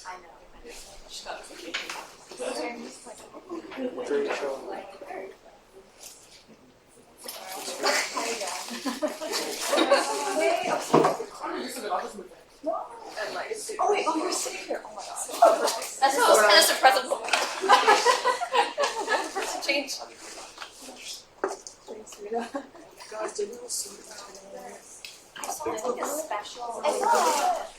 I know. She got it. Oh wait, you're sitting here. Oh my god. That's what I was kind of surprised about. Change. Thanks, Rita. Guys, didn't you see I saw like a special. I saw that.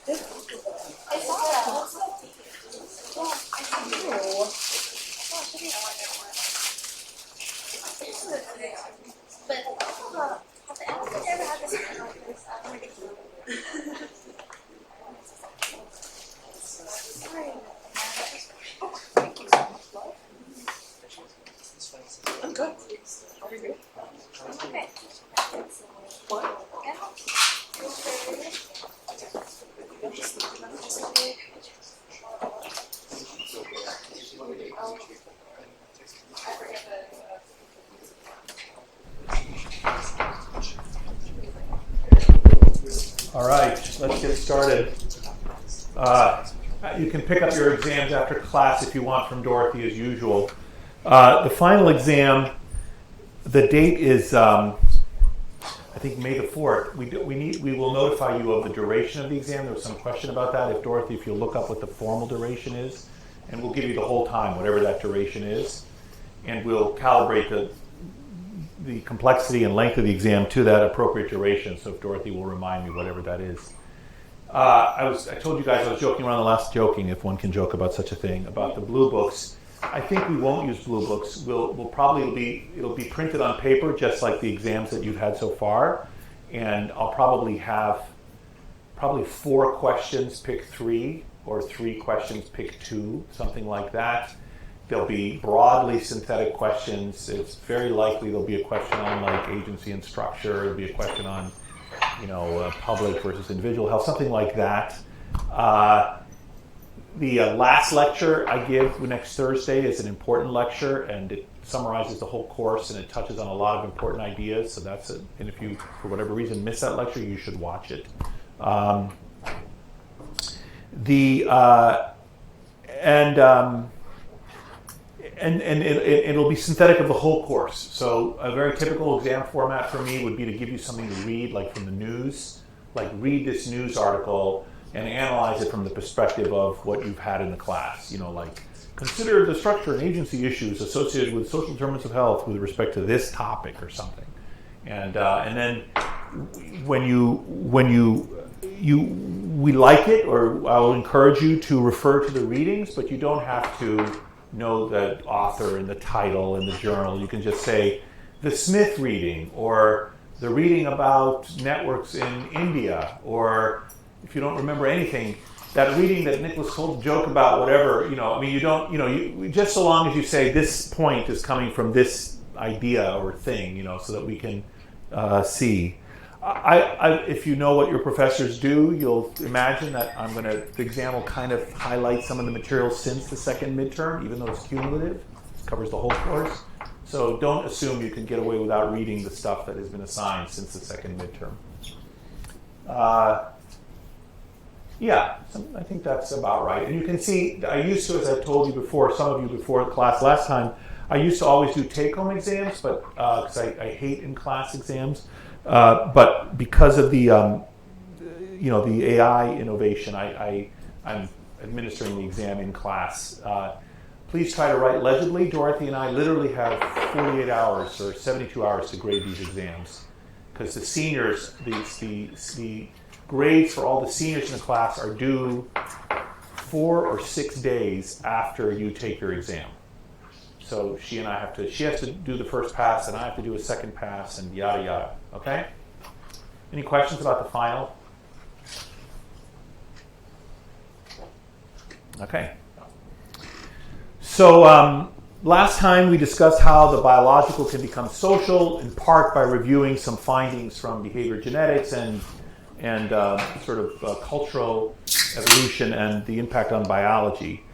But have the Amazon ever had this like this? Thank you so much, love. I'm good. Are we good? Okay. What? Yeah. All right, let's get started. You can pick up your exams after class if you want from Dorothy as usual. The final exam, the date is, I think, May the 4th. We will notify you of the duration of the exam. There was some question about that. If Dorothy, if you'll look up what the formal duration is, and we'll give you the whole time, whatever that duration is, and we'll calibrate the complexity and length of the exam to that appropriate duration. So if Dorothy will remind me, whatever that is. I told you guys I was joking around the last joking, if one can joke about such a thing, about the blue books. I think we won't use blue books. We'll probably it'll be printed on paper, just like the exams that you've had so far. And I'll probably have 4 questions, pick 3, or 3 questions, pick 2, something like that. There'll be broadly synthetic questions. It's very likely there'll be a question on like agency and structure. There'll be a question on, public versus individual health, something like that. The last lecture I give next Thursday is an important lecture, and it summarizes the whole course, and it touches on a lot of important ideas. So that's it. And if you, for whatever reason, miss that lecture, you should watch it. And it'll be synthetic of the whole course. So a very typical exam format for me would be to give you something to read, like from the news, like read this news article and analyze it from the perspective of what you've had in the class. Like consider the structure and agency issues associated with social determinants of health with respect to this topic or something. And then when we like it, or I'll encourage you to refer to the readings, but you don't have to know the author and the title and the journal. You can just say the Smith reading, or the reading about networks in India, or if you don't remember anything, that reading that Nicholas told a joke about, whatever, just so long as you say this point is coming from this idea or thing, so that we can see. If you know what your professors do, you'll imagine that the exam will kind of highlight some of the material since the second midterm, even though it's cumulative. It covers the whole course. So don't assume you can get away without reading the stuff that has been assigned since the second midterm. I think that's about right. And you can see, I used to, as I told you before, some of you before class last time, I used to always do take-home exams, but because I hate in-class exams. But because of the the AI innovation, I'm administering the exam in class. Please try to write legibly. Dorothy and I literally have 48 hours or 72 hours to grade these exams, because the seniors, the grades for all the seniors in the class are due 4 or 6 days after you take your exam. So she has to do the first pass, and I have to do a second pass, and yada yada. Okay? Any questions about the final? Okay. So last time we discussed how the biological can become social, in part by reviewing some findings from behavior genetics and cultural evolution and the impact on biology.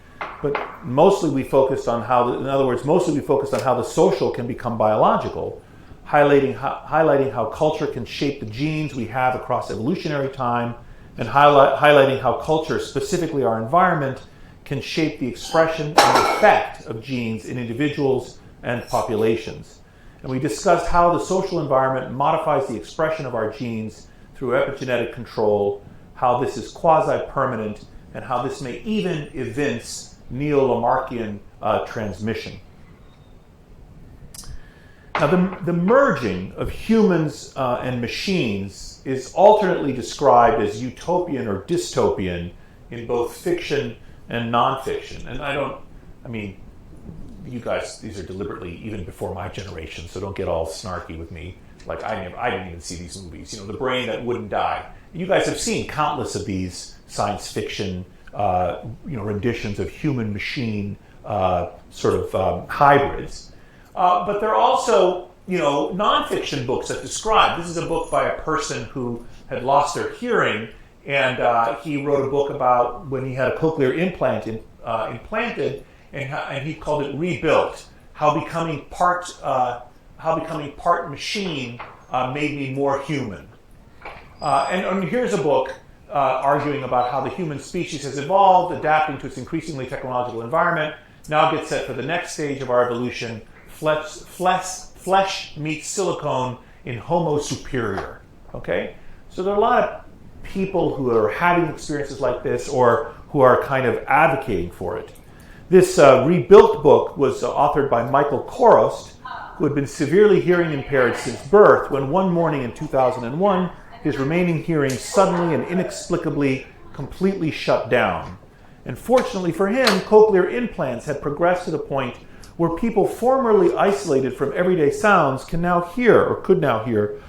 But mostly we focused on how the social can become biological, highlighting how culture can shape the genes we have across evolutionary time, and highlighting how culture, specifically our environment, can shape the expression and effect of genes in individuals and populations. And we discussed how the social environment modifies the expression of our genes through epigenetic control, how this is quasi-permanent, and how this may even evince neo-Lamarckian transmission. Now, the merging of humans and machines is alternately described as utopian or dystopian in both fiction and nonfiction. And you guys, these are deliberately even before my generation, so don't get all snarky with me. Like, I didn't even see these movies. The brain that wouldn't die. You guys have seen countless of these science fiction, renditions of human-machine hybrids. But there are also, nonfiction books that describe. This is a book by a person who had lost their hearing, and he wrote a book about when he had a cochlear implant implanted, and he called it Rebuilt: How becoming part machine made me more human. And here's a book arguing about how the human species has evolved, adapting to its increasingly technological environment. Now gets set for the next stage of our evolution. Flesh meets silicone in Homo superior. Okay? So there are a lot of people who are having experiences like this or who are kind of advocating for it. This Rebuilt book was authored by Michael Korost, who had been severely hearing impaired since birth, when one morning in 2001, his remaining hearing suddenly and inexplicably completely shut down. And fortunately for him, cochlear implants had progressed to the point where people formerly isolated from everyday sounds could now hear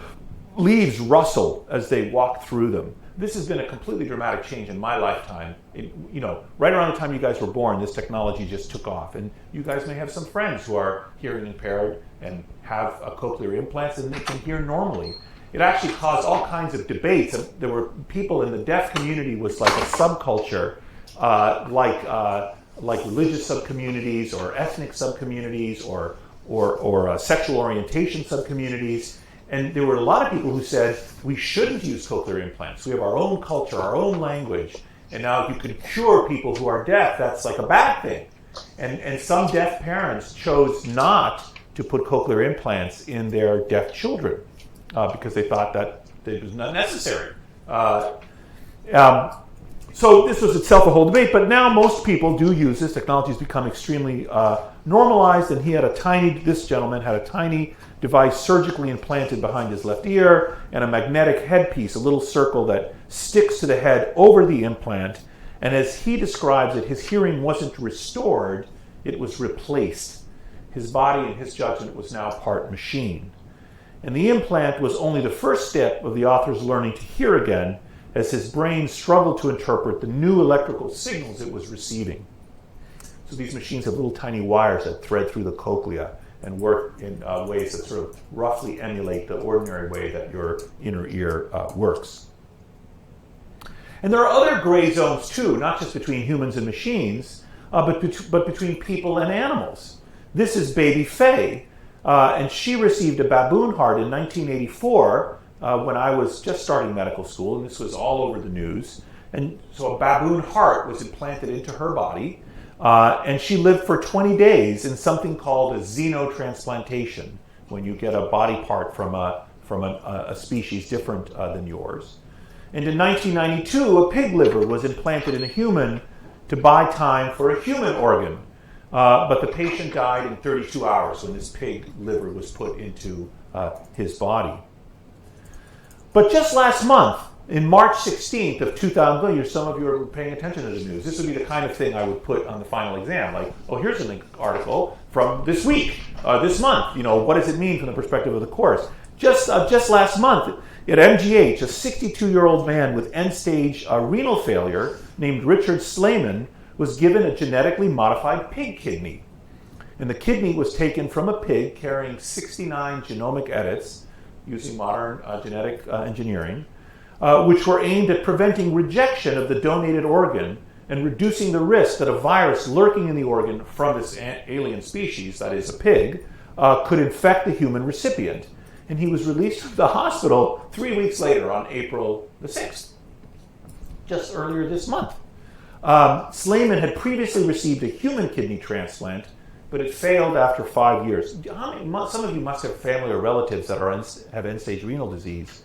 leaves rustle as they walk through them. This has been a completely dramatic change in my lifetime. Right around the time you guys were born, this technology just took off. And you guys may have some friends who are hearing impaired and have cochlear implants, and they can hear normally. It actually caused all kinds of debates. There were people in the deaf community was like a subculture, like religious subcommunities or ethnic subcommunities or sexual orientation subcommunities. And there were a lot of people who said, we shouldn't use cochlear implants. We have our own culture, our own language. And now if you could cure people who are deaf, that's like a bad thing. And some deaf parents chose not to put cochlear implants in their deaf children because they thought that it was not necessary. So this was itself a whole debate, but now most people do use this. Technology has become extremely normalized, and this gentleman had a tiny device surgically implanted behind his left ear and a magnetic headpiece, a little circle that sticks to the head over the implant. And as he describes it, his hearing wasn't restored, it was replaced. His body, in his judgment, was now part machine. And the implant was only the first step of the author's learning to hear again, as his brain struggled to interpret the new electrical signals it was receiving. So these machines have little tiny wires that thread through the cochlea and work in ways that sort of roughly emulate the ordinary way that your inner ear works. And there are other gray zones too, not just between humans and machines, but between people and animals. This is baby Faye, and she received a baboon heart in 1984 when I was just starting medical school, and this was all over the news. And so a baboon heart was implanted into her body, and she lived for 20 days in something called a xenotransplantation, when you get a body part from a species different than yours. And in 1992, a pig liver was implanted in a human to buy time for a human organ. But the patient died in 32 hours when this pig liver was put into his body. But just last month, in March 16th of 2000, some of you are paying attention to the news. This would be the kind of thing I would put on the final exam. Like, here's an article from this week, this month. What does it mean from the perspective of the course? Just last month, at MGH, a 62-year-old man with end-stage renal failure named Richard Slayman was given a genetically modified pig kidney. And the kidney was taken from a pig carrying 69 genomic edits using modern genetic engineering, which were aimed at preventing rejection of the donated organ and reducing the risk that a virus lurking in the organ from this alien species, that is a pig, could infect the human recipient. And he was released from the hospital 3 weeks later on April the 6th, just earlier this month. Slayman had previously received a human kidney transplant, but it failed after 5 years. Some of you must have family or relatives that have end-stage renal disease.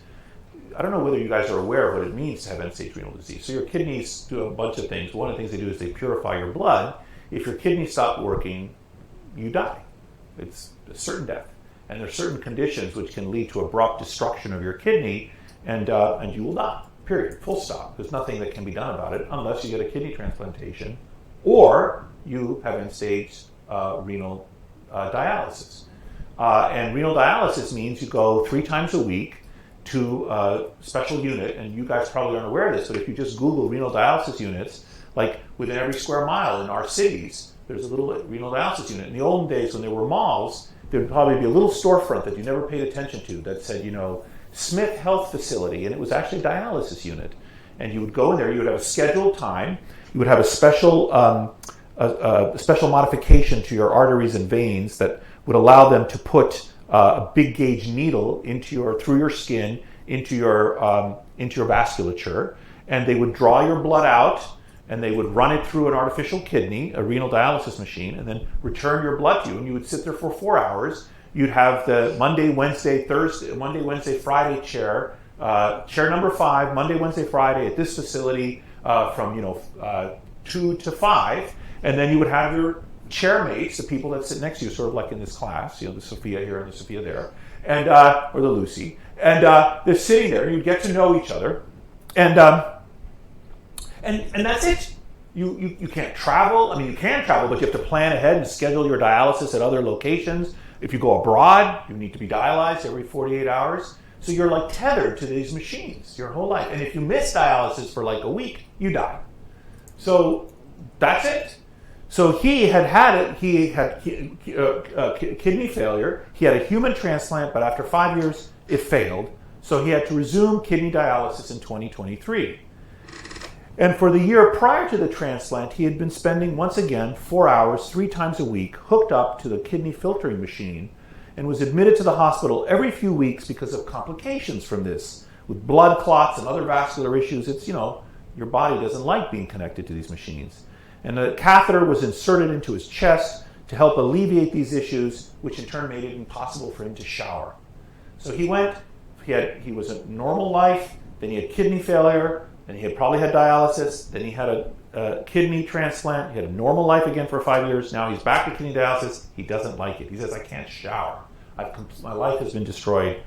I don't know whether you guys are aware of what it means to have end-stage renal disease. So your kidneys do a bunch of things. One of the things they do is they purify your blood. If your kidneys stop working, you die. It's a certain death. And there are certain conditions which can lead to abrupt destruction of your kidney, and you will die, period, full stop. There's nothing that can be done about it unless you get a kidney transplantation or you have end-stage renal dialysis. And renal dialysis means you go 3 times a week to a special unit, and you guys probably aren't aware of this, but if you just Google renal dialysis units, like within every square mile in our cities, there's a little renal dialysis unit. In the olden days when there were malls, there would probably be a little storefront that you never paid attention to that said, Smith Health Facility, and it was actually a dialysis unit. And you would go in there, you would have a scheduled time, you would have a special modification to your arteries and veins that would allow them to put a big gauge needle through your skin into your vasculature, and they would draw your blood out, and they would run it through an artificial kidney, a renal dialysis machine, and then return your blood to you. And you would sit there for 4 hours. You'd have the Monday, Wednesday, Friday chair, chair number 5, Monday, Wednesday, Friday at this facility from 2 to 5, and then you would have your chair mates, the people that sit next to you, sort of like in this class, the Sophia here and the Sophia there, and or the Lucy, and they're sitting there, and you get to know each other, and that's it. You can't travel. I mean, you can travel, but you have to plan ahead and schedule your dialysis at other locations. If you go abroad, you need to be dialyzed every 48 hours. So you're like tethered to these machines your whole life. And if you miss dialysis for like a week, you die. So that's it. So he had it. He had kidney failure. He had a human transplant, but after 5 years, it failed. So he had to resume kidney dialysis in 2023. And for the year prior to the transplant, he had been spending, once again, 4 hours, 3 times a week, hooked up to the kidney filtering machine, and was admitted to the hospital every few weeks because of complications from this. With blood clots and other vascular issues, it's, your body doesn't like being connected to these machines. And the catheter was inserted into his chest to help alleviate these issues, which in turn made it impossible for him to shower. So he was a normal life, then he had kidney failure, then he had probably had dialysis, then he had a kidney transplant, he had a normal life again for 5 years, now he's back to kidney dialysis, he doesn't like it. He says, I can't shower. My life has been destroyed.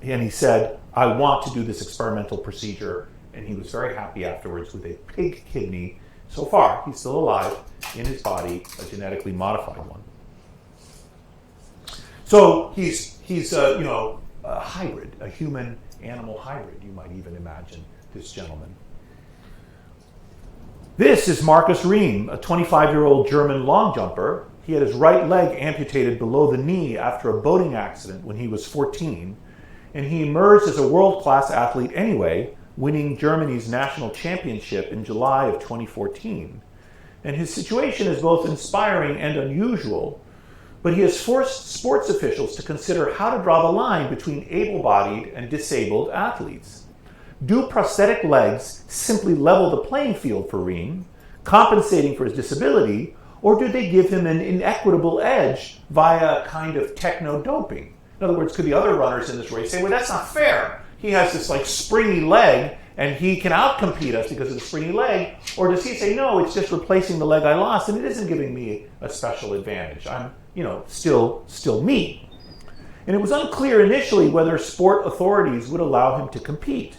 And he said, I want to do this experimental procedure, and he was very happy afterwards with a pig kidney. So far, he's still alive in his body, a genetically modified one. So he's a hybrid, a human-animal hybrid, you might even imagine, this gentleman. This is Marcus Rehm, a 25-year-old German long jumper. He had his right leg amputated below the knee after a boating accident when he was 14, and he emerged as a world-class athlete anyway, winning Germany's national championship in July of 2014. And his situation is both inspiring and unusual, but he has forced sports officials to consider how to draw the line between able-bodied and disabled athletes. Do prosthetic legs simply level the playing field for Rehm, compensating for his disability, or do they give him an inequitable edge via kind of techno-doping? In other words, could the other runners in this race say, well, that's not fair. He has this springy leg, and he can outcompete us because of the springy leg. Or does he say, no, it's just replacing the leg I lost, and it isn't giving me a special advantage. I'm, still me. And it was unclear initially whether sport authorities would allow him to compete.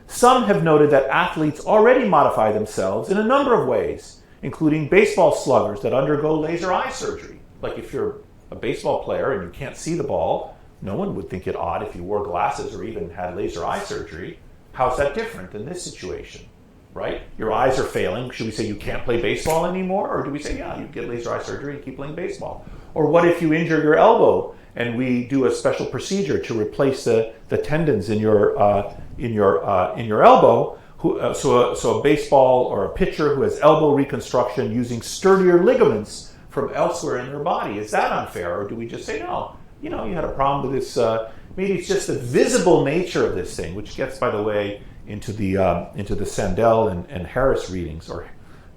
Some have noted that athletes already modify themselves in a number of ways, including baseball sluggers that undergo laser eye surgery. Like if you're a baseball player and you can't see the ball, no one would think it odd if you wore glasses or even had laser eye surgery. How's that different than this situation, right? Your eyes are failing. Should we say you can't play baseball anymore? Or do we say, yeah, you get laser eye surgery and keep playing baseball? Or what if you injure your elbow and we do a special procedure to replace the tendons in your elbow? So a baseball or a pitcher who has elbow reconstruction using sturdier ligaments from elsewhere in their body, is that unfair? Or do we just say, no, you had a problem with this, maybe it's just the visible nature of this thing, which gets, by the way, into the Sandel and Harris readings, or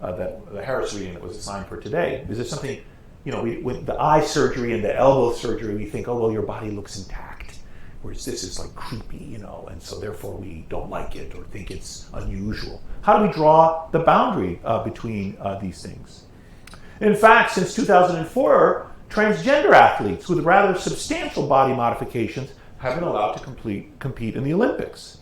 that the Harris reading that was assigned for today. Is there something, with the eye surgery and the elbow surgery, we think, oh, well, your body looks intact, whereas this is like creepy, and so therefore we don't like it or think it's unusual. How do we draw the boundary between these things? In fact, since 2004, transgender athletes with rather substantial body modifications have been allowed to compete in the Olympics.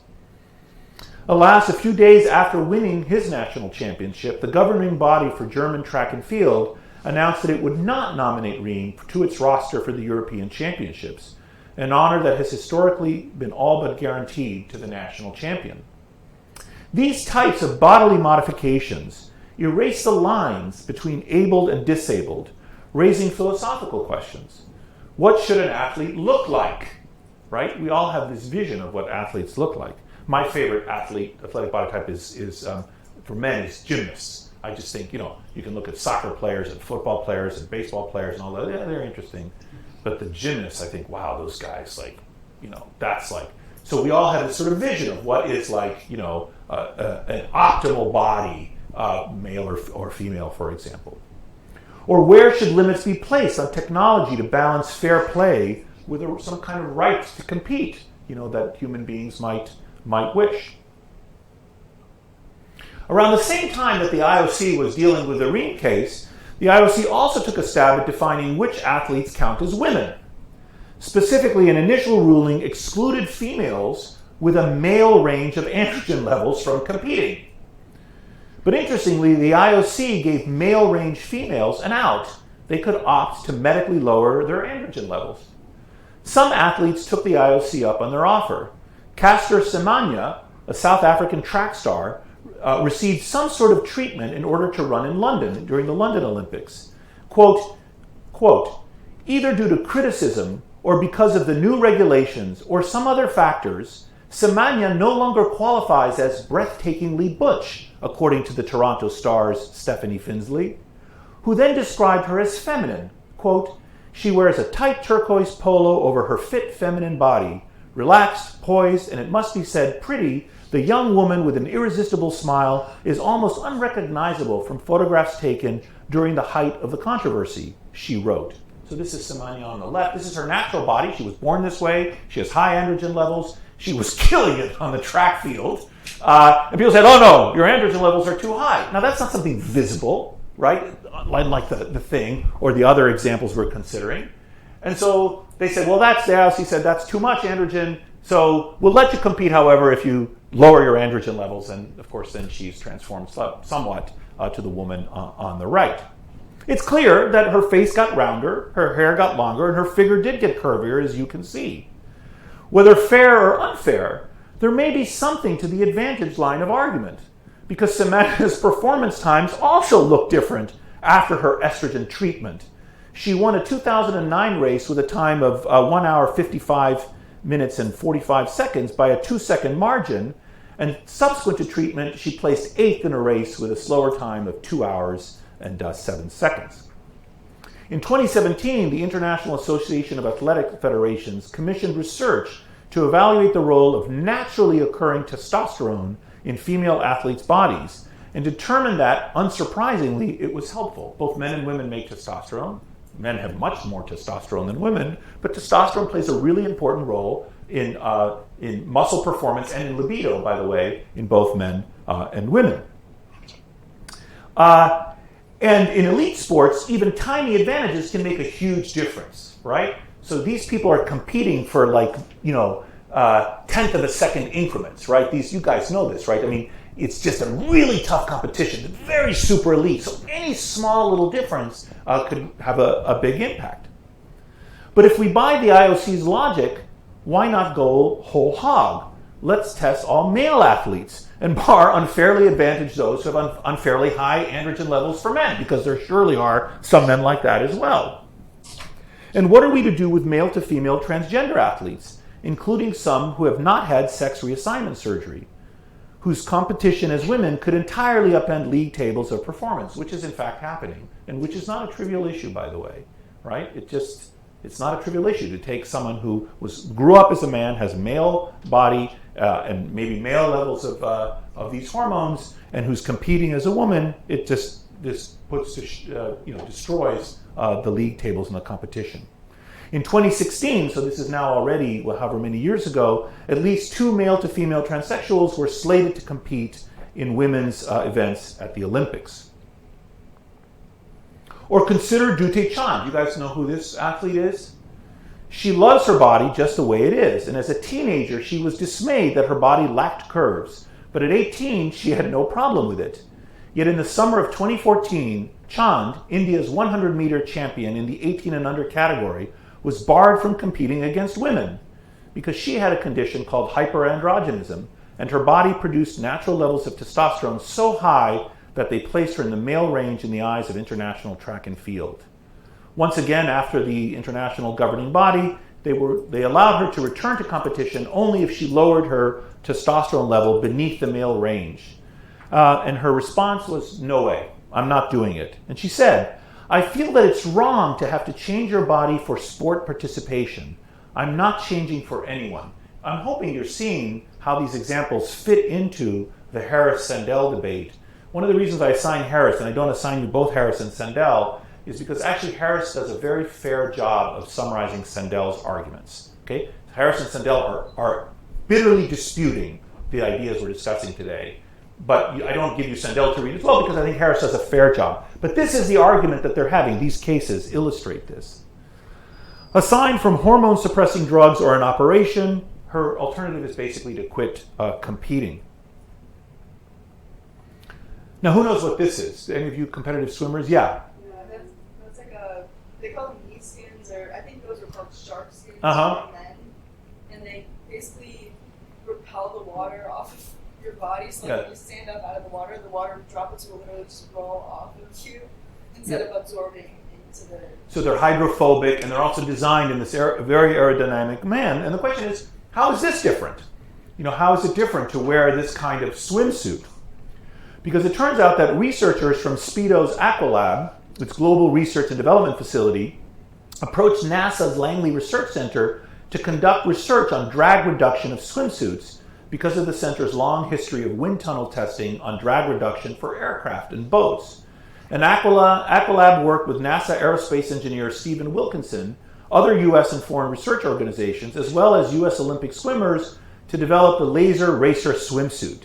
Alas, a few days after winning his national championship, the governing body for German track and field announced that it would not nominate Ream to its roster for the European Championships, an honor that has historically been all but guaranteed to the national champion. These types of bodily modifications erase the lines between abled and disabled, raising philosophical questions. What should an athlete look like? Right? We all have this vision of what athletes look like. My favorite athletic body type is for men is gymnasts. I just think, you can look at soccer players and football players and baseball players and all that. Yeah, they're interesting. But the gymnasts, I think, wow, those guys, that's like. So we all have this sort of vision of what is like, an optimal body, male or female, for example. Or where should limits be placed on technology to balance fair play with some kind of right to compete, that human beings might wish. Around the same time that the IOC was dealing with the Ream case, the IOC also took a stab at defining which athletes count as women. Specifically, an initial ruling excluded females with a male range of androgen levels from competing. But interestingly, the IOC gave male range females an out. They could opt to medically lower their androgen levels. Some athletes took the IOC up on their offer. Caster Semenya, a South African track star, received some sort of treatment in order to run in London during the London Olympics. Quote, either due to criticism or because of the new regulations or some other factors, Semenya no longer qualifies as breathtakingly butch, according to the Toronto Star's Stephanie Finsley, who then described her as feminine. Quote, she wears a tight turquoise polo over her fit feminine body, relaxed, poised, and it must be said pretty. The young woman with an irresistible smile is almost unrecognizable from photographs taken during the height of the controversy, she wrote. So this is Semenya on the left. This is her natural body. She was born this way. She has high androgen levels. She was killing it on the track field. And people said, oh no, your androgen levels are too high. Now that's not something visible, right? Like the thing or the other examples we're considering. And so they said, well, the IOC said that's too much androgen. So we'll let you compete, however, if you lower your androgen levels. And of course, then she's transformed somewhat to the woman on the right. It's clear that her face got rounder, her hair got longer, and her figure did get curvier, as you can see. Whether fair or unfair, there may be something to the advantage line of argument, because Semenya's performance times also look different after her estrogen treatment. She won a 2009 race with a time of 1 hour, 55 minutes, and 45 seconds by a 2-second margin, and subsequent to treatment, she placed 8th in a race with a slower time of 2 hours and 7 seconds. In 2017, the International Association of Athletic Federations commissioned research to evaluate the role of naturally occurring testosterone in female athletes' bodies and determined that, unsurprisingly, it was helpful. Both men and women make testosterone. Men have much more testosterone than women, but testosterone plays a really important role in muscle performance and in libido, by the way, in both men and women. And in elite sports, even tiny advantages can make a huge difference, right? So these people are competing for tenth of a second increments, right? You guys know this, right? I mean, it's just a really tough competition, very super elite. So any small little difference could have a big impact. But if we buy the IOC's logic, why not go whole hog? Let's test all male athletes and unfairly advantage those who have unfairly high androgen levels for men, because there surely are some men like that as well. And what are we to do with male to female transgender athletes, including some who have not had sex reassignment surgery, whose competition as women could entirely upend league tables of performance, which is in fact happening, and which is not a trivial issue, by the way, right? It's not a trivial issue to take someone who grew up as a man, has a male body, and maybe male levels of these hormones, and who's competing as a woman. It just destroys the league tables and the competition. In 2016, so this is now already however many years ago, at least 2 male to female transsexuals were slated to compete in women's events at the Olympics. Or consider Dute Chand. You guys know who this athlete is? She loves her body just the way it is. And as a teenager, she was dismayed that her body lacked curves. But at 18, she had no problem with it. Yet in the summer of 2014, Chand, India's 100-meter champion in the 18 and under category, was barred from competing against women because she had a condition called hyperandrogenism, and her body produced natural levels of testosterone so high that they placed her in the male range in the eyes of international track and field. Once again, after the international governing body, they allowed her to return to competition only if she lowered her testosterone level beneath the male range. And her response was, "No way, I'm not doing it." And she said, "I feel that it's wrong to have to change your body for sport participation. I'm not changing for anyone." I'm hoping you're seeing how these examples fit into the Harris-Sandel debate. One of the reasons I assign Harris, and I don't assign you both Harris and Sandel, is because actually Harris does a very fair job of summarizing Sandel's arguments. Okay? Harris and Sandel are bitterly disputing the ideas we're discussing today. But I don't give you Sandel to read as well because I think Harris does a fair job. But this is the argument that they're having. These cases illustrate this. Aside from hormone-suppressing drugs or an operation, her alternative is basically to quit competing. Now, who knows what this is? Any of you competitive swimmers? Yeah. Yeah, that's like they call them knee skins, or I think those are called shark skins Uh-huh. for men. And they basically repel the water off of your body, so like when you stand up out of the water droplets will literally just roll off of you instead of absorbing into the... So they're hydrophobic, and they're also designed in this very aerodynamic man. And the question is, how is this different? How is it different to wear this kind of swimsuit? Because it turns out that researchers from Speedo's Aqualab, its global research and development facility, approached NASA's Langley Research Center to conduct research on drag reduction of swimsuits because of the center's long history of wind tunnel testing on drag reduction for aircraft and boats. And Aqualab worked with NASA aerospace engineer Stephen Wilkinson, other U.S. and foreign research organizations, as well as U.S. Olympic swimmers to develop the Laser Racer swimsuit.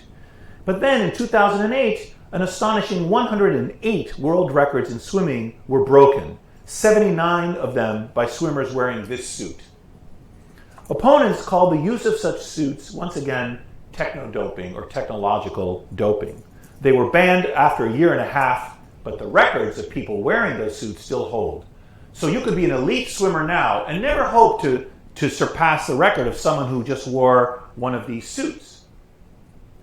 But then in 2008, an astonishing 108 world records in swimming were broken, 79 of them by swimmers wearing this suit. Opponents called the use of such suits, once again, techno-doping or technological doping. They were banned after a year and a half, but the records of people wearing those suits still hold. So you could be an elite swimmer now and never hope to surpass the record of someone who just wore one of these suits.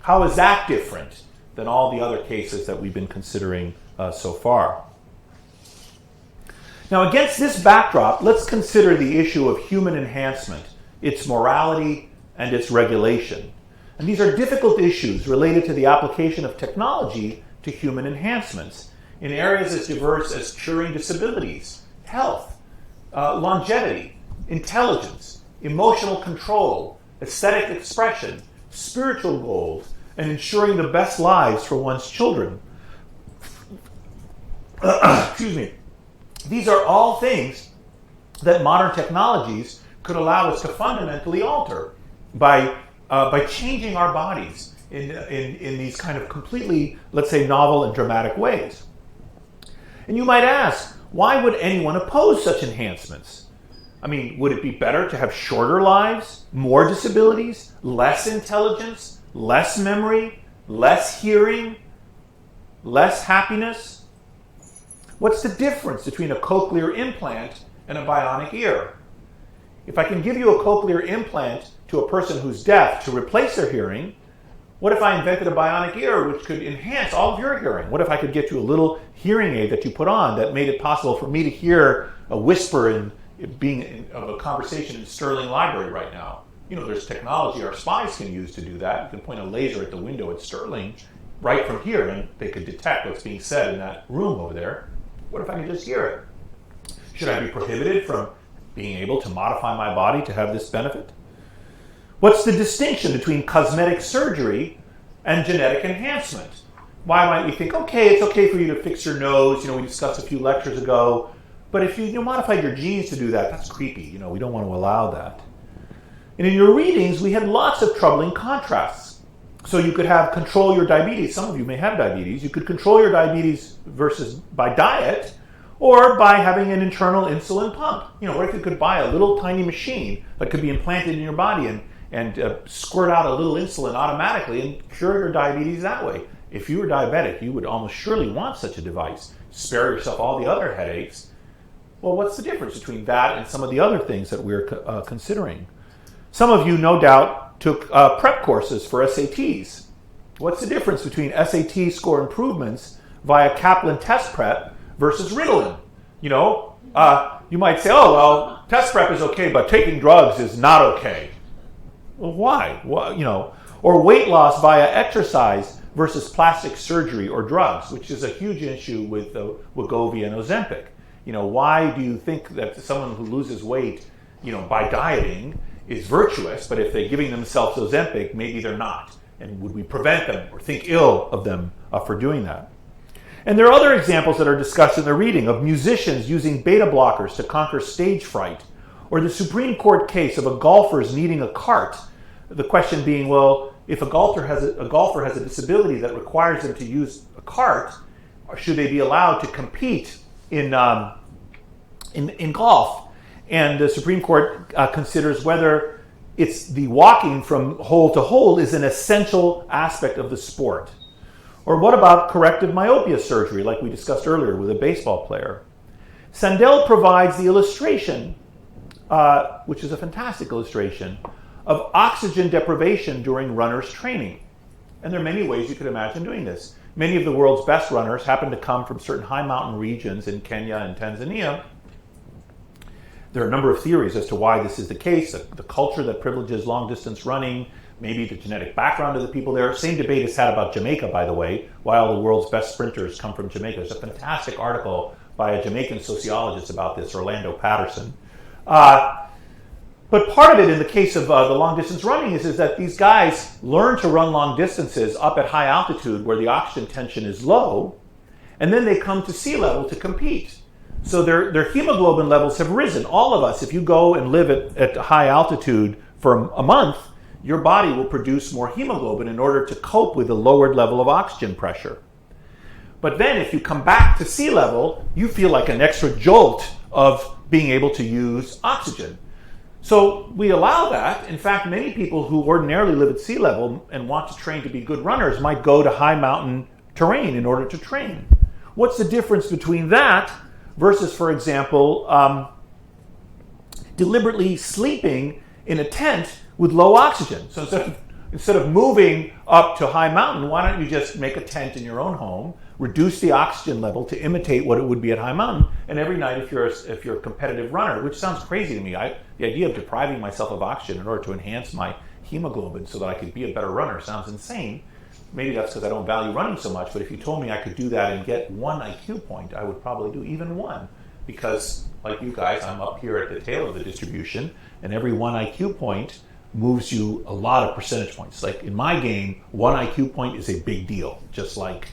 How is that different than all the other cases that we've been considering so far? Now, against this backdrop, let's consider the issue of human enhancement, its morality, and its regulation. And these are difficult issues related to the application of technology to human enhancements in areas as diverse as curing disabilities, health, longevity, intelligence, emotional control, aesthetic expression, spiritual goals, and ensuring the best lives for one's children. Excuse me. These are all things that modern technologies could allow us to fundamentally alter by changing our bodies in these kind of completely, let's say, novel and dramatic ways. And you might ask, why would anyone oppose such enhancements? I mean, would it be better to have shorter lives, more disabilities, less intelligence, less memory, less hearing, less happiness? What's the difference between a cochlear implant and a bionic ear? If I can give you a cochlear implant to a person who's deaf to replace their hearing, what if I invented a bionic ear which could enhance all of your hearing? What if I could get you a little hearing aid that you put on that made it possible for me to hear a whisper of a conversation in Sterling Library right now? There's technology our spies can use to do that. You can point a laser at the window at Sterling right from here, and they could detect what's being said in that room over there. What if I could just hear it? Should I be prohibited from being able to modify my body to have this benefit? What's the distinction between cosmetic surgery and genetic enhancement? Why might we think, okay, it's okay for you to fix your nose, we discussed a few lectures ago, but if you modified your genes to do that, that's creepy, we don't want to allow that. And in your readings, we had lots of troubling contrasts. So you could have control your diabetes. Some of you may have diabetes. You could control your diabetes versus by diet or by having an internal insulin pump. What if you could buy a little tiny machine that could be implanted in your body and squirt out a little insulin automatically and cure your diabetes that way? If you were diabetic, you would almost surely want such a device. Spare yourself all the other headaches. Well, what's the difference between that and some of the other things that we're considering? Some of you, no doubt, took prep courses for SATs. What's the difference between SAT score improvements via Kaplan test prep versus Ritalin? You might say, oh, well, test prep is okay, but taking drugs is not okay. Well, why? Or weight loss via exercise versus plastic surgery or drugs, which is a huge issue with Wegovy and Ozempic. Why do you think that someone who loses weight, by dieting is virtuous, but if they're giving themselves Ozempic, maybe they're not? And would we prevent them or think ill of them for doing that? And there are other examples that are discussed in the reading of musicians using beta blockers to conquer stage fright, or the Supreme Court case of a golfer's needing a cart. The question being, well, if a golfer has a disability that requires them to use a cart, should they be allowed to compete in golf? And the Supreme Court considers whether it's the walking from hole to hole is an essential aspect of the sport. Or what about corrective myopia surgery, like we discussed earlier with a baseball player? Sandel provides the illustration, which is a fantastic illustration, of oxygen deprivation during runners' training. And there are many ways you could imagine doing this. Many of the world's best runners happen to come from certain high mountain regions in Kenya and Tanzania. There are a number of theories as to why this is the case. The culture that privileges long-distance running, maybe the genetic background of the people there. Same debate is had about Jamaica, by the way, why all the world's best sprinters come from Jamaica. There's a fantastic article by a Jamaican sociologist about this, Orlando Patterson. But part of it in the case of the long-distance running is that these guys learn to run long distances up at high altitude where the oxygen tension is low, and then they come to sea level to compete. So their hemoglobin levels have risen. All of us, if you go and live at high altitude for a month, your body will produce more hemoglobin in order to cope with the lowered level of oxygen pressure. But then if you come back to sea level, you feel like an extra jolt of being able to use oxygen. So we allow that. In fact, many people who ordinarily live at sea level and want to train to be good runners might go to high mountain terrain in order to train. What's the difference between that versus, for example, deliberately sleeping in a tent with low oxygen? So instead of moving up to high mountain, why don't you just make a tent in your own home, reduce the oxygen level to imitate what it would be at high mountain, and every night if you're a competitive runner, which sounds crazy to me, the idea of depriving myself of oxygen in order to enhance my hemoglobin so that I could be a better runner sounds insane. Maybe that's because I don't value running so much, but if you told me I could do that and get 1 IQ point, I would probably do even 1. Because, like you guys, I'm up here at the tail of the distribution, and every 1 IQ point moves you a lot of percentage points. Like in my game, 1 IQ point is a big deal, just like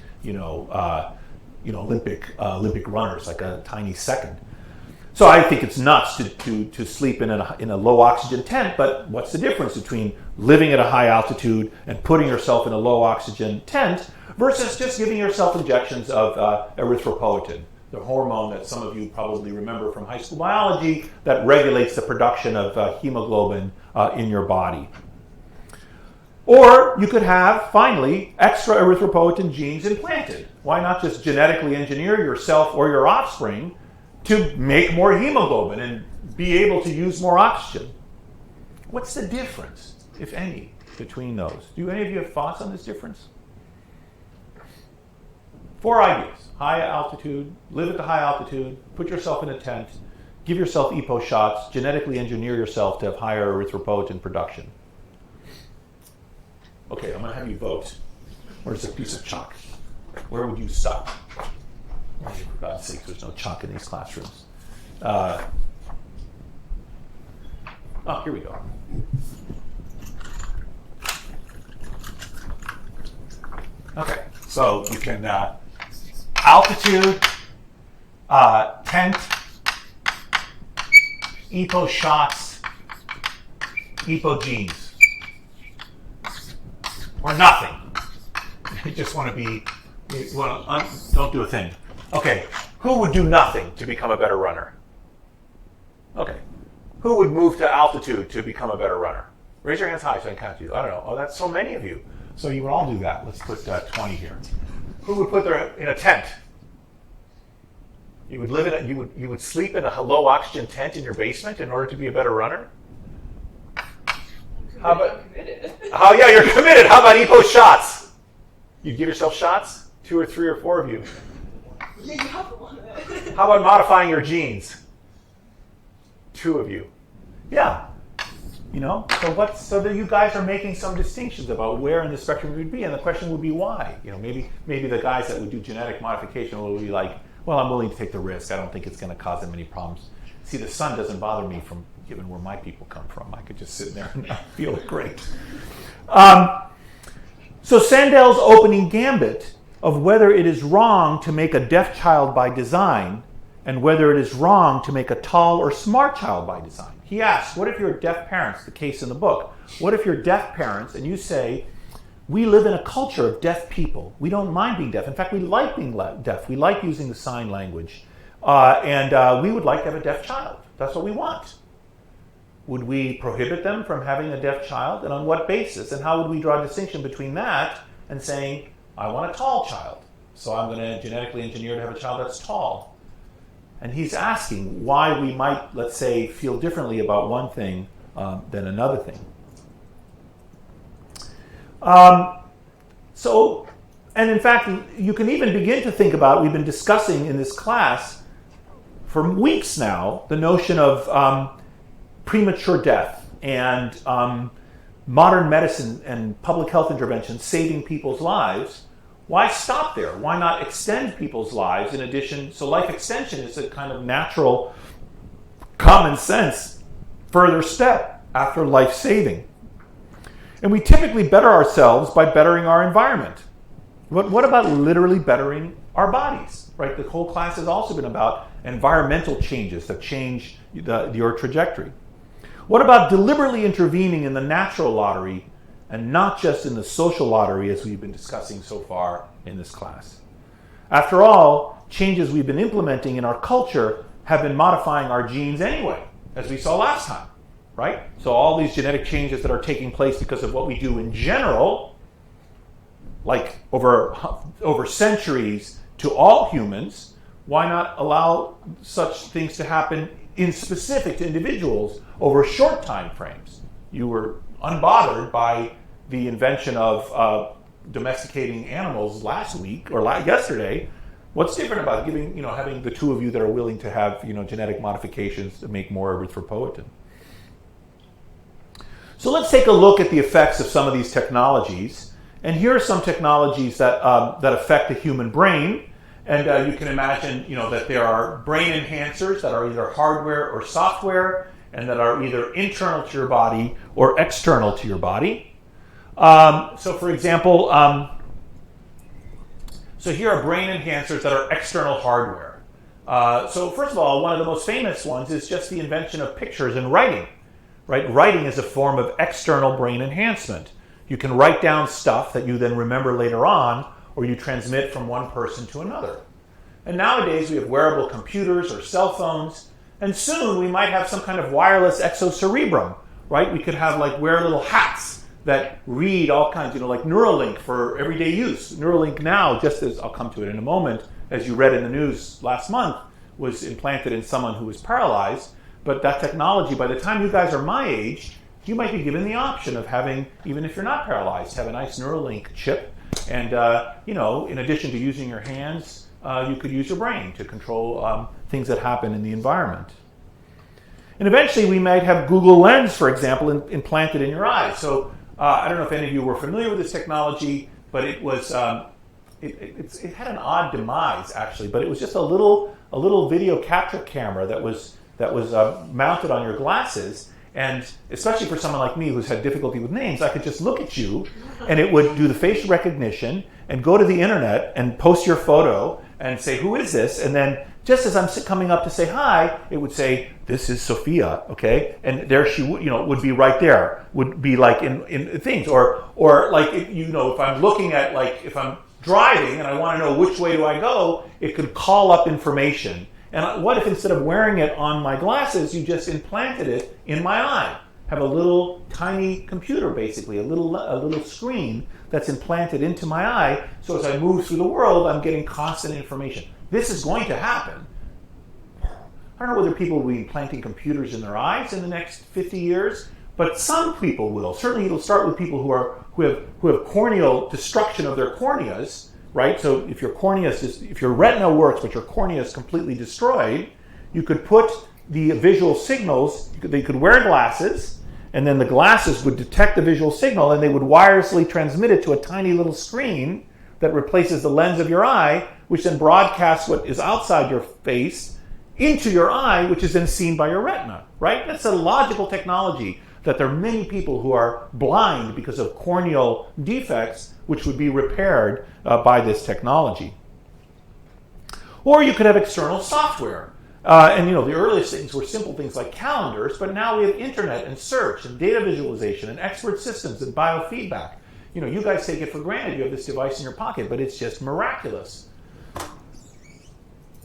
Olympic runners, like a tiny second. So I think it's nuts to sleep in a low oxygen tent, but what's the difference between living at a high altitude and putting yourself in a low oxygen tent versus just giving yourself injections of erythropoietin, the hormone that some of you probably remember from high school biology that regulates the production of hemoglobin in your body. Or you could have, finally, extra erythropoietin genes implanted. Why not just genetically engineer yourself or your offspring to make more hemoglobin and be able to use more oxygen? What's the difference, if any, between those? Do any of you have thoughts on this difference? 4 ideas. High altitude, live at the high altitude, put yourself in a tent, give yourself EPO shots, genetically engineer yourself to have higher erythropoietin production. Okay, I'm going to have you vote. Where's the piece of chalk? Where would you stop? For God's sake, there's no chalk in these classrooms. Oh, here we go. Okay, so you can altitude, tent, EPO shots, EPO genes, or nothing. You just want to be, don't do a thing. Okay, who would do nothing to become a better runner? Okay, who would move to altitude to become a better runner? Raise your hands high so I can count you. I don't know. Oh, that's so many of you. So you would all do that. Let's put 20 here. Who would put their in a tent? You would live in you would sleep in a low oxygen tent in your basement in order to be a better runner? How about, I'm committed. oh yeah, you're committed. How about EPO shots? You give yourself shots? 2 or 3 or 4 of you. Yeah, you have one. How about modifying your genes? 2 of you. Yeah. You know, so that you guys are making some distinctions about where in the spectrum you would be, and the question would be why. You know, maybe the guys that would do genetic modification will be like, well, I'm willing to take the risk. I don't think it's going to cause them any problems. See, the sun doesn't bother me from given where my people come from. I could just sit there and feel great. So Sandel's opening gambit of whether it is wrong to make a deaf child by design and whether it is wrong to make a tall or smart child by design. He asks, what if you're deaf parents, the case in the book? What if you're deaf parents and you say, we live in a culture of deaf people. We don't mind being deaf. In fact, we like being deaf. We like using the sign language. And we would like to have a deaf child. That's what we want. Would we prohibit them from having a deaf child? And on what basis? And how would we draw a distinction between that and saying, I want a tall child, so I'm going to genetically engineer to have a child that's tall? And he's asking why we might, let's say, feel differently about one thing than another thing. And in fact, you can even begin to think about, we've been discussing in this class for weeks now, the notion of premature death and modern medicine and public health intervention saving people's lives. Why stop there? Why not extend people's lives in addition? So life extension is a kind of natural, common sense further step after life saving. And we typically better ourselves by bettering our environment. What about literally bettering our bodies? Right? The whole class has also been about environmental changes that change your trajectory. What about deliberately intervening in the natural lottery and not just in the social lottery as we've been discussing so far in this class? After all, changes we've been implementing in our culture have been modifying our genes anyway, as we saw last time, right? So all these genetic changes that are taking place because of what we do in general, like over centuries to all humans, why not allow such things to happen in specific to individuals over short time frames? You were unbothered by the invention of domesticating animals last week or yesterday. What's different about having the 2 of you that are willing to have genetic modifications to make more erythropoietin? So let's take a look at the effects of some of these technologies. And here are some technologies that affect the human brain. And you can imagine that there are brain enhancers that are either hardware or software, and that are either internal to your body or external to your body. So for example, so here are brain enhancers that are external hardware. So first of all, one of the most famous ones is just the invention of pictures and writing. Right? Writing is a form of external brain enhancement. You can write down stuff that you then remember later on, or you transmit from one person to another. And nowadays we have wearable computers or cell phones, and soon we might have some kind of wireless exocerebrum, right? We could have wear little hats that read all kinds, like Neuralink for everyday use. Neuralink now, just as I'll come to it in a moment, as you read in the news last month, was implanted in someone who was paralyzed. But that technology, by the time you guys are my age, you might be given the option of having, even if you're not paralyzed, have a nice Neuralink chip. And, in addition to using your hands, you could use your brain to control things that happen in the environment. And eventually we might have Google Lens, for example, implanted in your eyes. So I don't know if any of you were familiar with this technology, but it was it had an odd demise, actually. But it was just a little video capture camera that was mounted on your glasses, And especially for someone like me who's had difficulty with names, I could just look at you and it would do the facial recognition and go to the internet and post your photo and say, who is this? And then just as I'm coming up to say hi, it would say, this is Sophia, okay? And there she would, would be right there, would be like in things. Or like, if I'm looking at, like, if I'm driving and I want to know which way do I go, it could call up information. And what if instead of wearing it on my glasses, you just implanted it in my eye? Have a little tiny computer, basically, a little screen that's implanted into my eye. So as I move through the world, I'm getting constant information. This is going to happen. I don't know whether people will be implanting computers in their eyes in the next 50 years, but some people will. Certainly, it'll start with people who have corneal destruction of their corneas. Right, so if your retina works but your cornea is completely destroyed, you could put the visual signals. They could wear glasses, and then the glasses would detect the visual signal, and they would wirelessly transmit it to a tiny little screen that replaces the lens of your eye, which then broadcasts what is outside your face into your eye, which is then seen by your retina. Right, that's a logical technology. That there are many people who are blind because of corneal defects, which would be repaired by this technology. Or you could have external software. And the earliest things were simple things like calendars, but now we have internet and search and data visualization and expert systems and biofeedback. You guys take it for granted. You have this device in your pocket, but it's just miraculous.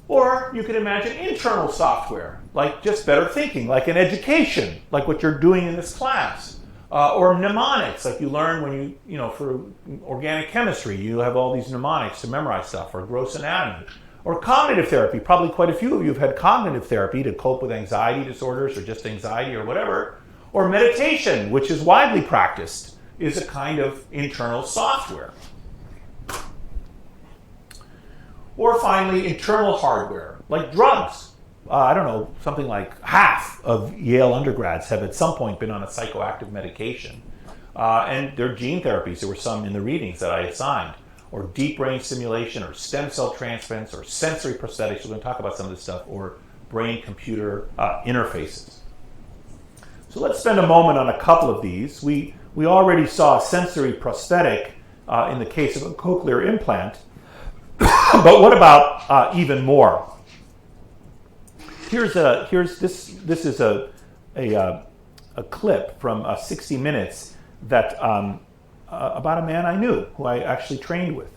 Or you could imagine internal software, like just better thinking, like in education, like what you're doing in this class. Or mnemonics, like you learn when for organic chemistry, you have all these mnemonics to memorize stuff, or gross anatomy. Or cognitive therapy. Probably quite a few of you have had cognitive therapy to cope with anxiety disorders or just anxiety or whatever. Or meditation, which is widely practiced, is a kind of internal software. Or finally, internal hardware, like drugs. I don't know, something like half of Yale undergrads have at some point been on a psychoactive medication. And there are gene therapies. There were some in the readings that I assigned. Or deep brain stimulation, or stem cell transplants, or sensory prosthetics. We're going to talk about some of this stuff. Or brain-computer interfaces. So let's spend a moment on a couple of these. We already saw a sensory prosthetic in the case of a cochlear implant. But what about even more? This is a clip from 60 Minutes that about a man I knew who I actually trained with.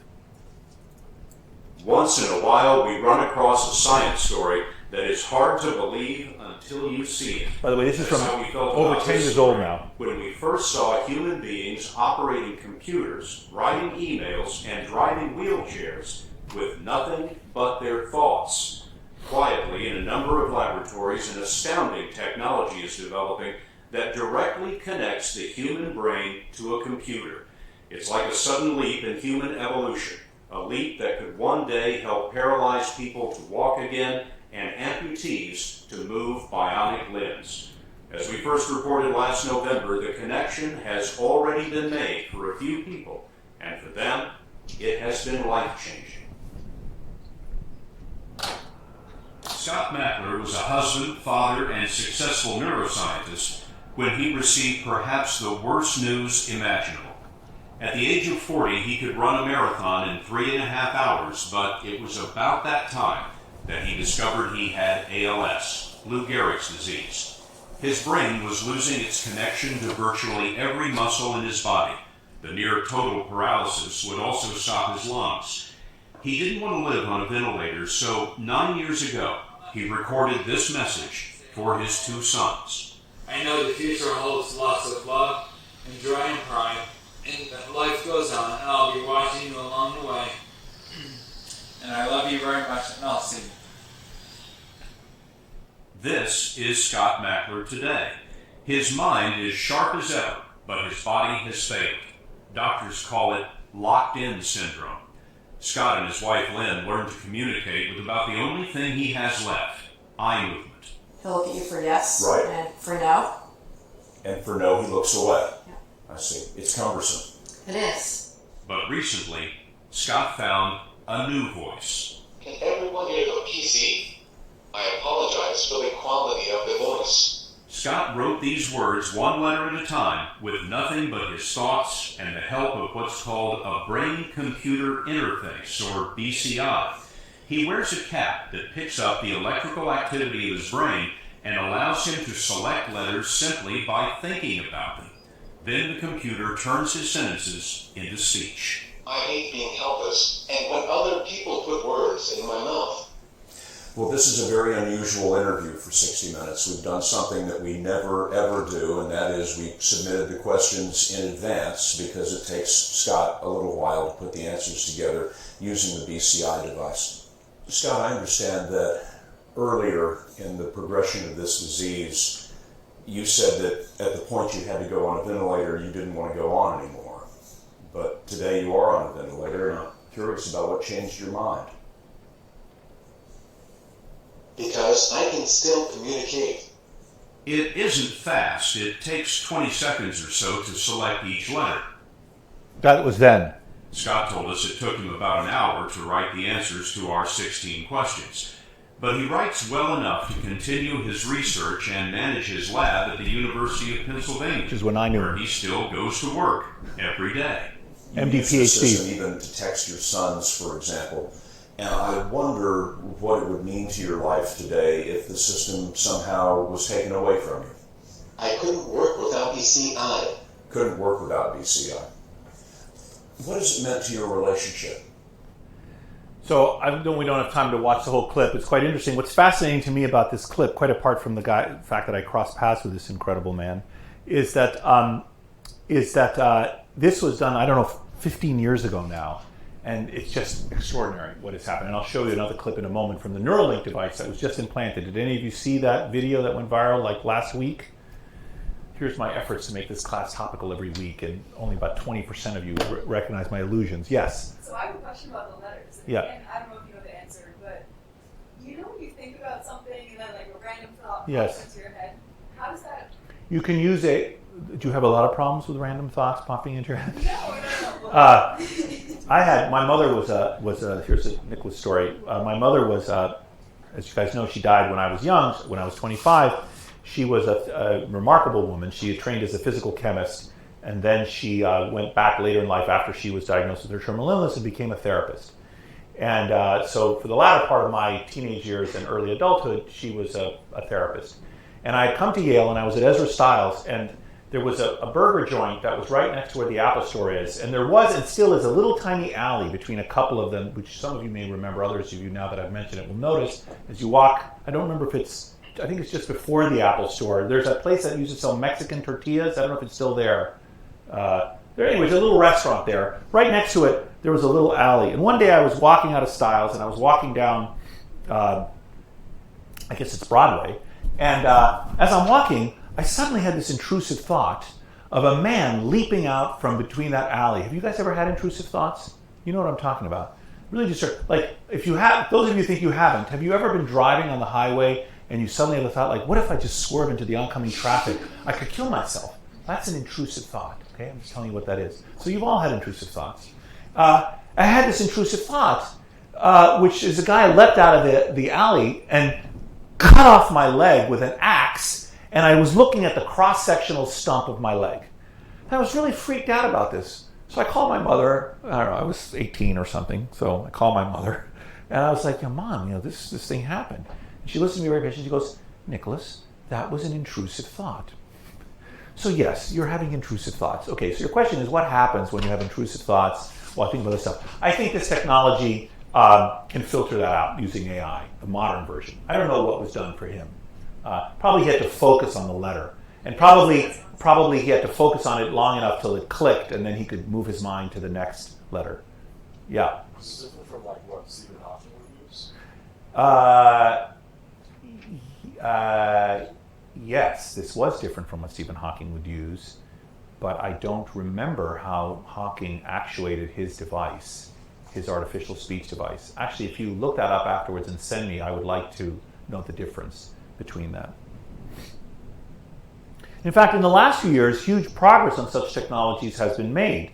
Once in a while, we run across a science story that is hard to believe until you see it. By the way, this is from over 10 years old now. When we first saw human beings operating computers, writing emails, and driving wheelchairs with nothing but their thoughts. Quietly, in a number of laboratories, an astounding technology is developing that directly connects the human brain to a computer. It's like a sudden leap in human evolution, a leap that could one day help paralyzed people to walk again and amputees to move bionic limbs. As we first reported last November, the connection has already been made for a few people, and for them, it has been life-changing. Scott Mackler was a husband, father, and successful neuroscientist when he received perhaps the worst news imaginable. At the age of 40, he could run a marathon in 3.5 hours, but it was about that time that he discovered he had ALS, Lou Gehrig's disease. His brain was losing its connection to virtually every muscle in his body. The near total paralysis would also stop his lungs. He didn't want to live on a ventilator, so 9 years ago, he recorded this message for his 2 sons. I know the future holds lots of love and joy and pride, and that life goes on, and I'll be watching you along the way. And I love you very much, and I'll see you. This is Scott Mackler today. His mind is sharp as ever, but his body has failed. Doctors call it locked-in syndrome. Scott and his wife Lynn learned to communicate with about the only thing he has left, eye movement. He'll look at you for yes, Right. and for no. And for no, he looks away. Yeah. I see. It's cumbersome. It is. But recently, Scott found a new voice. Can everyone hear the PC? I apologize for the quality of the voice. Scott wrote these words one letter at a time with nothing but his thoughts and the help of what's called a brain-computer interface, or BCI. He wears a cap that picks up the electrical activity of his brain and allows him to select letters simply by thinking about them. Then the computer turns his sentences into speech. I hate being helpless, and when other people put words in my mouth. Well, this is a very unusual interview for 60 Minutes. We've done something that we never, ever do, and that is we submitted the questions in advance because it takes Scott a little while to put the answers together using the BCI device. Scott, I understand that earlier in the progression of this disease, you said that at the point you had to go on a ventilator, you didn't want to go on anymore. But today you are on a ventilator, and I'm curious about what changed your mind. Because I can still communicate. It isn't fast. It takes 20 seconds or so to select each letter. That was then. Scott told us it took him about an hour to write the answers to our 16 questions. But he writes well enough to continue his research and manage his lab at the University of Pennsylvania, Which is when I knew where him. he still goes to work every day. MD, You use the system PhD. even to text your sons, for example. And I wonder what it would mean to your life today if the system somehow was taken away from you. I couldn't work without BCI. Couldn't work without BCI. What has it meant to your relationship? So I know we don't have time to watch the whole clip. It's quite interesting. What's fascinating to me about this clip, quite apart from the fact that I crossed paths with this incredible man, is that this was done, I don't know, 15 years ago now. And it's just extraordinary what has happened. And I'll show you another clip in a moment from the Neuralink device that was just implanted. Did any of you see that video that went viral like last week? Here's my efforts to make this class topical every week, and only about 20% of you recognize my illusions. Yes? So I have a question about the letters. Yeah. And I don't know if you know the answer, but you know when you think about something and then like a random thought Yes. pops into your head, how does that? You can use a... Do you have a lot of problems with random thoughts popping into your head? No. My mother was here's a Nicholas story. My mother was, as you guys know, she died when I was young, when I was 25. She was a remarkable woman. She had trained as a physical chemist, and then she went back later in life after she was diagnosed with her terminal illness and became a therapist. And so for the latter part of my teenage years and early adulthood, she was a therapist. And I had come to Yale, and I was at Ezra Stiles, and there was a burger joint that was right next to where the Apple Store is. And there was, and still is, a little tiny alley between a couple of them, which some of you may remember, others of you now that I've mentioned it will notice. As you walk, I don't remember if I think it's just before the Apple Store. There's a place that used to sell Mexican tortillas. I don't know if it's still there. Anyways, a little restaurant there. Right next to it, there was a little alley. And one day I was walking out of Stiles, and I was walking down, I guess it's Broadway. And as I'm walking, I suddenly had this intrusive thought of a man leaping out from between that alley. Have you guys ever had intrusive thoughts? You know what I'm talking about. Really just like, if you have, those of you think you haven't, have you ever been driving on the highway and you suddenly have a thought like, what if I just swerve into the oncoming traffic? I could kill myself. That's an intrusive thought, okay? I'm just telling you what that is. So you've all had intrusive thoughts. I had this intrusive thought, which is a guy leapt out of the alley and cut off my leg with an axe, and I was looking at the cross-sectional stump of my leg. And I was really freaked out about this. So I called my mother. I don't know, I was 18 or something, so I called my mother. And I was like, Mom, this thing happened. And she listened to me very patiently. She goes, Nicholas, that was an intrusive thought. So yes, you're having intrusive thoughts. Okay, so your question is, what happens when you have intrusive thoughts? Well, I think about this stuff. I think this technology can filter that out using AI, the modern version. I don't know what was done for him. Probably he had to focus on the letter. And probably he had to focus on it long enough till it clicked, and then he could move his mind to the next letter. Yeah. This is different from like what Stephen Hawking would use. Yes, this was different from what Stephen Hawking would use, but I don't remember how Hawking actuated his device, his artificial speech device. Actually, if you look that up afterwards and send me, I would like to know the difference between that. In fact, in the last few years, huge progress on such technologies has been made.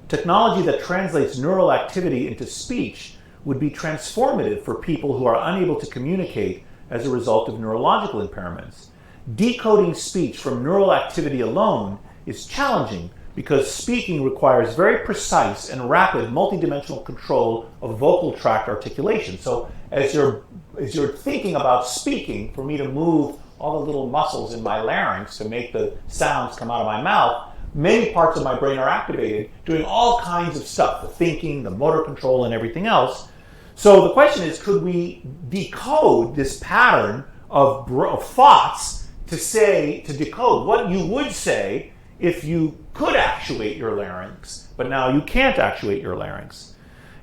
Technology that translates neural activity into speech would be transformative for people who are unable to communicate as a result of neurological impairments. decoding speech from neural activity alone is challenging because speaking requires very precise and rapid multidimensional control of vocal tract articulation. So as you're thinking about speaking, for me to move all the little muscles in my larynx to make the sounds come out of my mouth, many parts of my brain are activated, doing all kinds of stuff, the thinking, the motor control, and everything else. So the question is, could we decode this pattern of thoughts to decode what you would say if you could actuate your larynx, but now you can't actuate your larynx?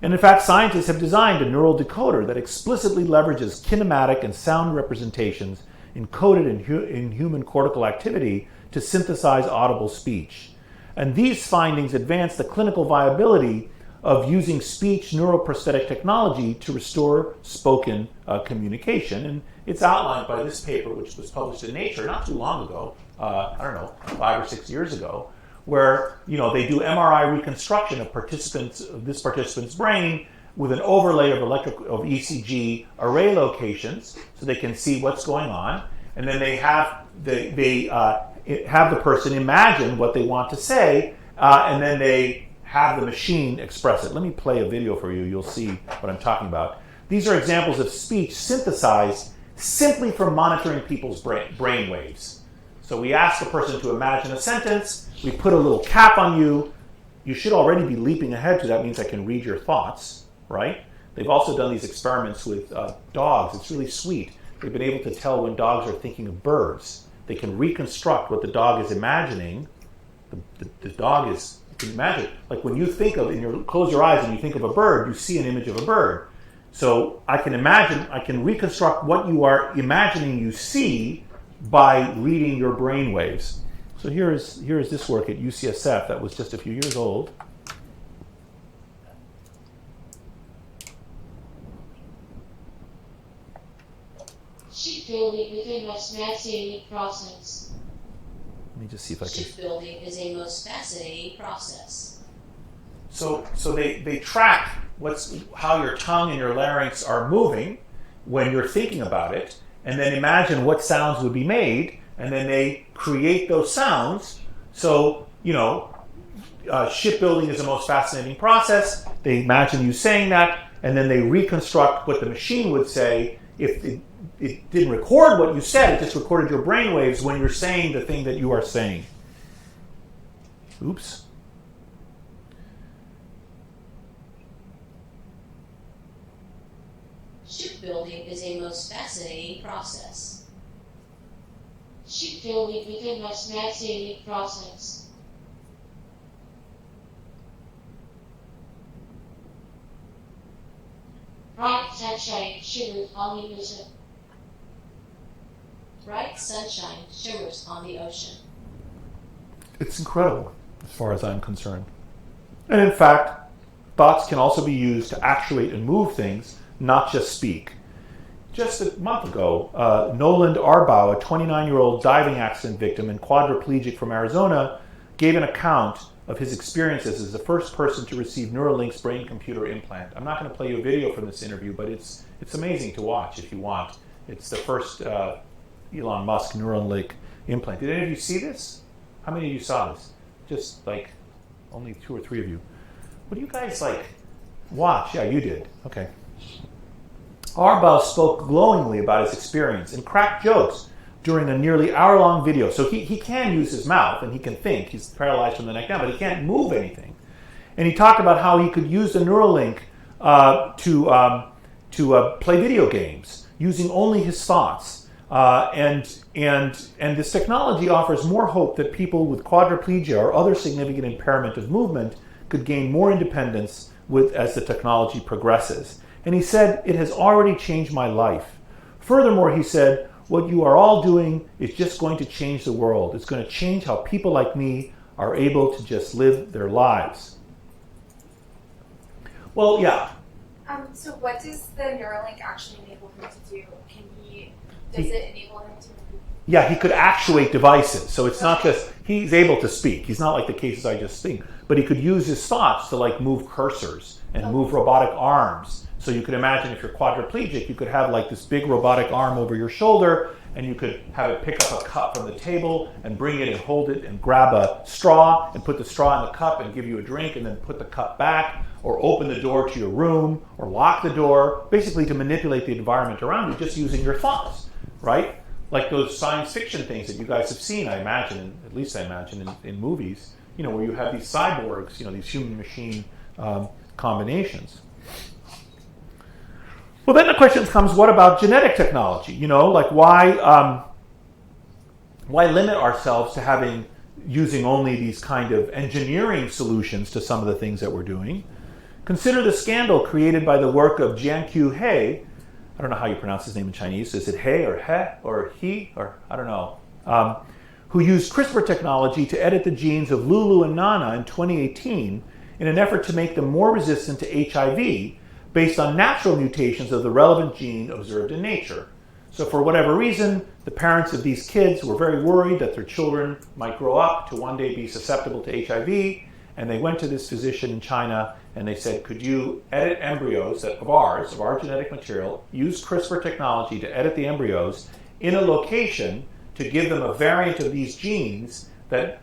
And in fact, scientists have designed a neural decoder that explicitly leverages kinematic and sound representations encoded in human cortical activity to synthesize audible speech. And these findings advance the clinical viability of using speech neuroprosthetic technology to restore spoken communication. And it's outlined by this paper, which was published in Nature not too long ago, 5 or 6 years ago, where they do MRI reconstruction of this participant's brain with an overlay of ECG array locations, so they can see what's going on, and then they have the person imagine what they want to say, and then they have the machine express it. Let me play a video for you. You'll see what I'm talking about. These are examples of speech synthesized simply from monitoring people's brain waves. So we ask the person to imagine a sentence. We put a little cap on you. You should already be leaping ahead to that means I can read your thoughts, right? They've also done these experiments with dogs. It's really sweet. They've been able to tell when dogs are thinking of birds. They can reconstruct what the dog is imagining. The dog is, you can imagine, like when you think of, close your eyes and you think of a bird, you see an image of a bird. So I can reconstruct what you are imagining you see by reading your brain waves. So here is this work at UCSF that was just a few years old. Shipbuilding is a most fascinating process. Let me just see if I can. Shipbuilding is a most fascinating process. So they track how your tongue and your larynx are moving when you're thinking about it, and then imagine what sounds would be made, and then they create those sounds. So, shipbuilding is the most fascinating process. They imagine you saying that, and then they reconstruct what the machine would say. If it didn't record what you said, it just recorded your brainwaves when you're saying the thing that you are saying. Oops. Shipbuilding is a most fascinating process. Shipbuilding is a most fascinating process. Bright sunshine shimmers on the ocean. Bright sunshine shimmers on the ocean. It's incredible as far as I'm concerned. And in fact, thoughts can also be used to actuate and move things, not just speak. Just a month ago, Noland Arbaugh, a 29-year-old diving accident victim and quadriplegic from Arizona, gave an account of his experiences as the first person to receive Neuralink's brain-computer implant. I'm not going to play you a video from this interview, but it's amazing to watch if you want. It's the first Elon Musk Neuralink implant. Did any of you see this? How many of you saw this? Just like only 2 or 3 of you. What do you guys watch? Yeah, you did. Okay. Arbaugh spoke glowingly about his experience and cracked jokes during a nearly hour-long video. So he can use his mouth and he can think. He's paralyzed from the neck down, but he can't move anything. And he talked about how he could use the Neuralink to play video games using only his thoughts. And this technology offers more hope that people with quadriplegia or other significant impairment of movement could gain more independence as the technology progresses. And he said, "It has already changed my life." Furthermore, he said, "What you are all doing is just going to change the world. It's going to change how people like me are able to just live their lives." Well, yeah. So what does the Neuralink actually enable him to do? Does it enable him to? Yeah, he could actuate devices. So it's not just, he's able to speak. He's not like the cases I just seen. But he could use his thoughts to move cursors and move robotic arms. So you could imagine if you're quadriplegic, you could have this big robotic arm over your shoulder, and you could have it pick up a cup from the table and bring it and hold it and grab a straw and put the straw in the cup and give you a drink and then put the cup back, or open the door to your room or lock the door, basically to manipulate the environment around you just using your thoughts, right? Like those science fiction things that you guys have seen, I imagine, at least I imagine in movies, where you have these cyborgs, these human-machine combinations. Well, then the question comes, what about genetic technology? Like why limit ourselves to using only these kind of engineering solutions to some of the things that we're doing? Consider the scandal created by the work of Jiankyu He. I don't know how you pronounce his name in Chinese. Is it He or He or He or I don't know. Who used CRISPR technology to edit the genes of Lulu and Nana in 2018 in an effort to make them more resistant to HIV based on natural mutations of the relevant gene observed in nature. So for whatever reason, the parents of these kids were very worried that their children might grow up to one day be susceptible to HIV, and they went to this physician in China and they said, could you edit embryos of our genetic material, use CRISPR technology to edit the embryos in a location to give them a variant of these genes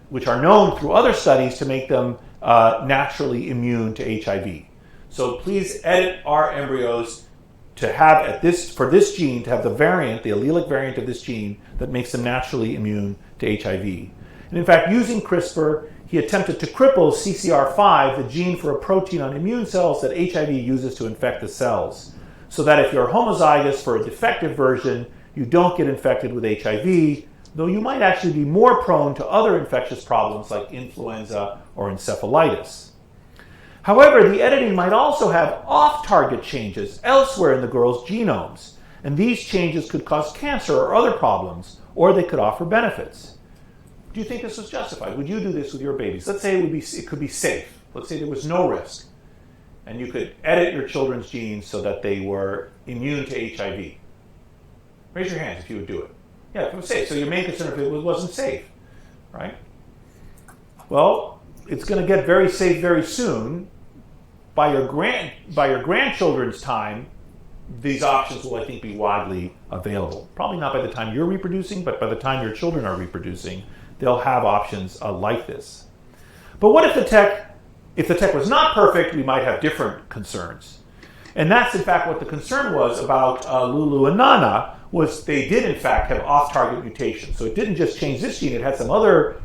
which are known through other studies to make them naturally immune to HIV. So please edit our embryos to have for this gene to have the allelic variant of this gene that makes them naturally immune to HIV. And in fact, using CRISPR, he attempted to cripple CCR5, the gene for a protein on immune cells that HIV uses to infect the cells, so that if you're homozygous for a defective version, you don't get infected with HIV, though you might actually be more prone to other infectious problems like influenza or encephalitis. However, the editing might also have off-target changes elsewhere in the girls' genomes, and these changes could cause cancer or other problems, or they could offer benefits. Do you think this was justified? Would you do this with your babies? Let's say it could be safe. Let's say there was no risk, and you could edit your children's genes so that they were immune to HIV. Raise your hands if you would do it. Yeah, if it was safe. So your main concern if it wasn't safe, right? Well, it's going to get very safe very soon. By your grandchildren's time, these options will, I think, be widely available. Probably not by the time you're reproducing, but by the time your children are reproducing, they'll have options like this. But what if the tech was not perfect? We might have different concerns. And that's, in fact, what the concern was about Lulu and Nana, was they did, in fact, have off-target mutations. So it didn't just change this gene, it had some other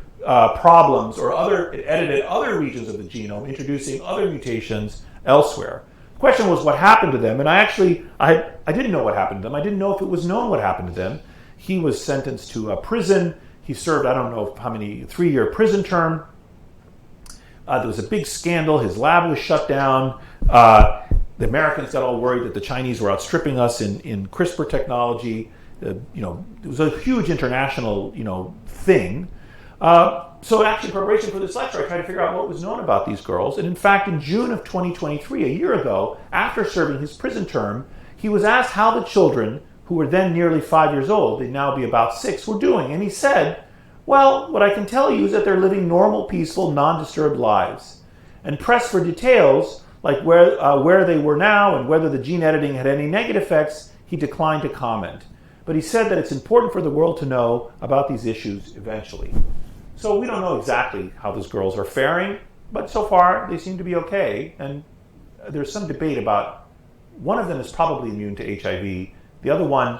problems, it edited other regions of the genome, introducing other mutations elsewhere. The question was what happened to them, and I didn't know what happened to them. I didn't know if it was known what happened to them. He was sentenced to a prison. He served, I don't know how many, 3-year prison term. There was a big scandal. His lab was shut down. The Americans got all worried that the Chinese were outstripping us in CRISPR technology. It was a huge international, thing. So actually, in preparation for this lecture, I tried to figure out what was known about these girls. And in fact, in June of 2023, a year ago, after serving his prison term, he was asked how the children, who were then nearly 5 years old, they'd now be about 6, were doing. And he said, well, what I can tell you is that they're living normal, peaceful, non-disturbed lives. And pressed for details, like where they were now and whether the gene editing had any negative effects, he declined to comment. But he said that it's important for the world to know about these issues eventually. So we don't know exactly how those girls are faring, but so far they seem to be okay. And there's some debate about, one of them is probably immune to HIV. The other one,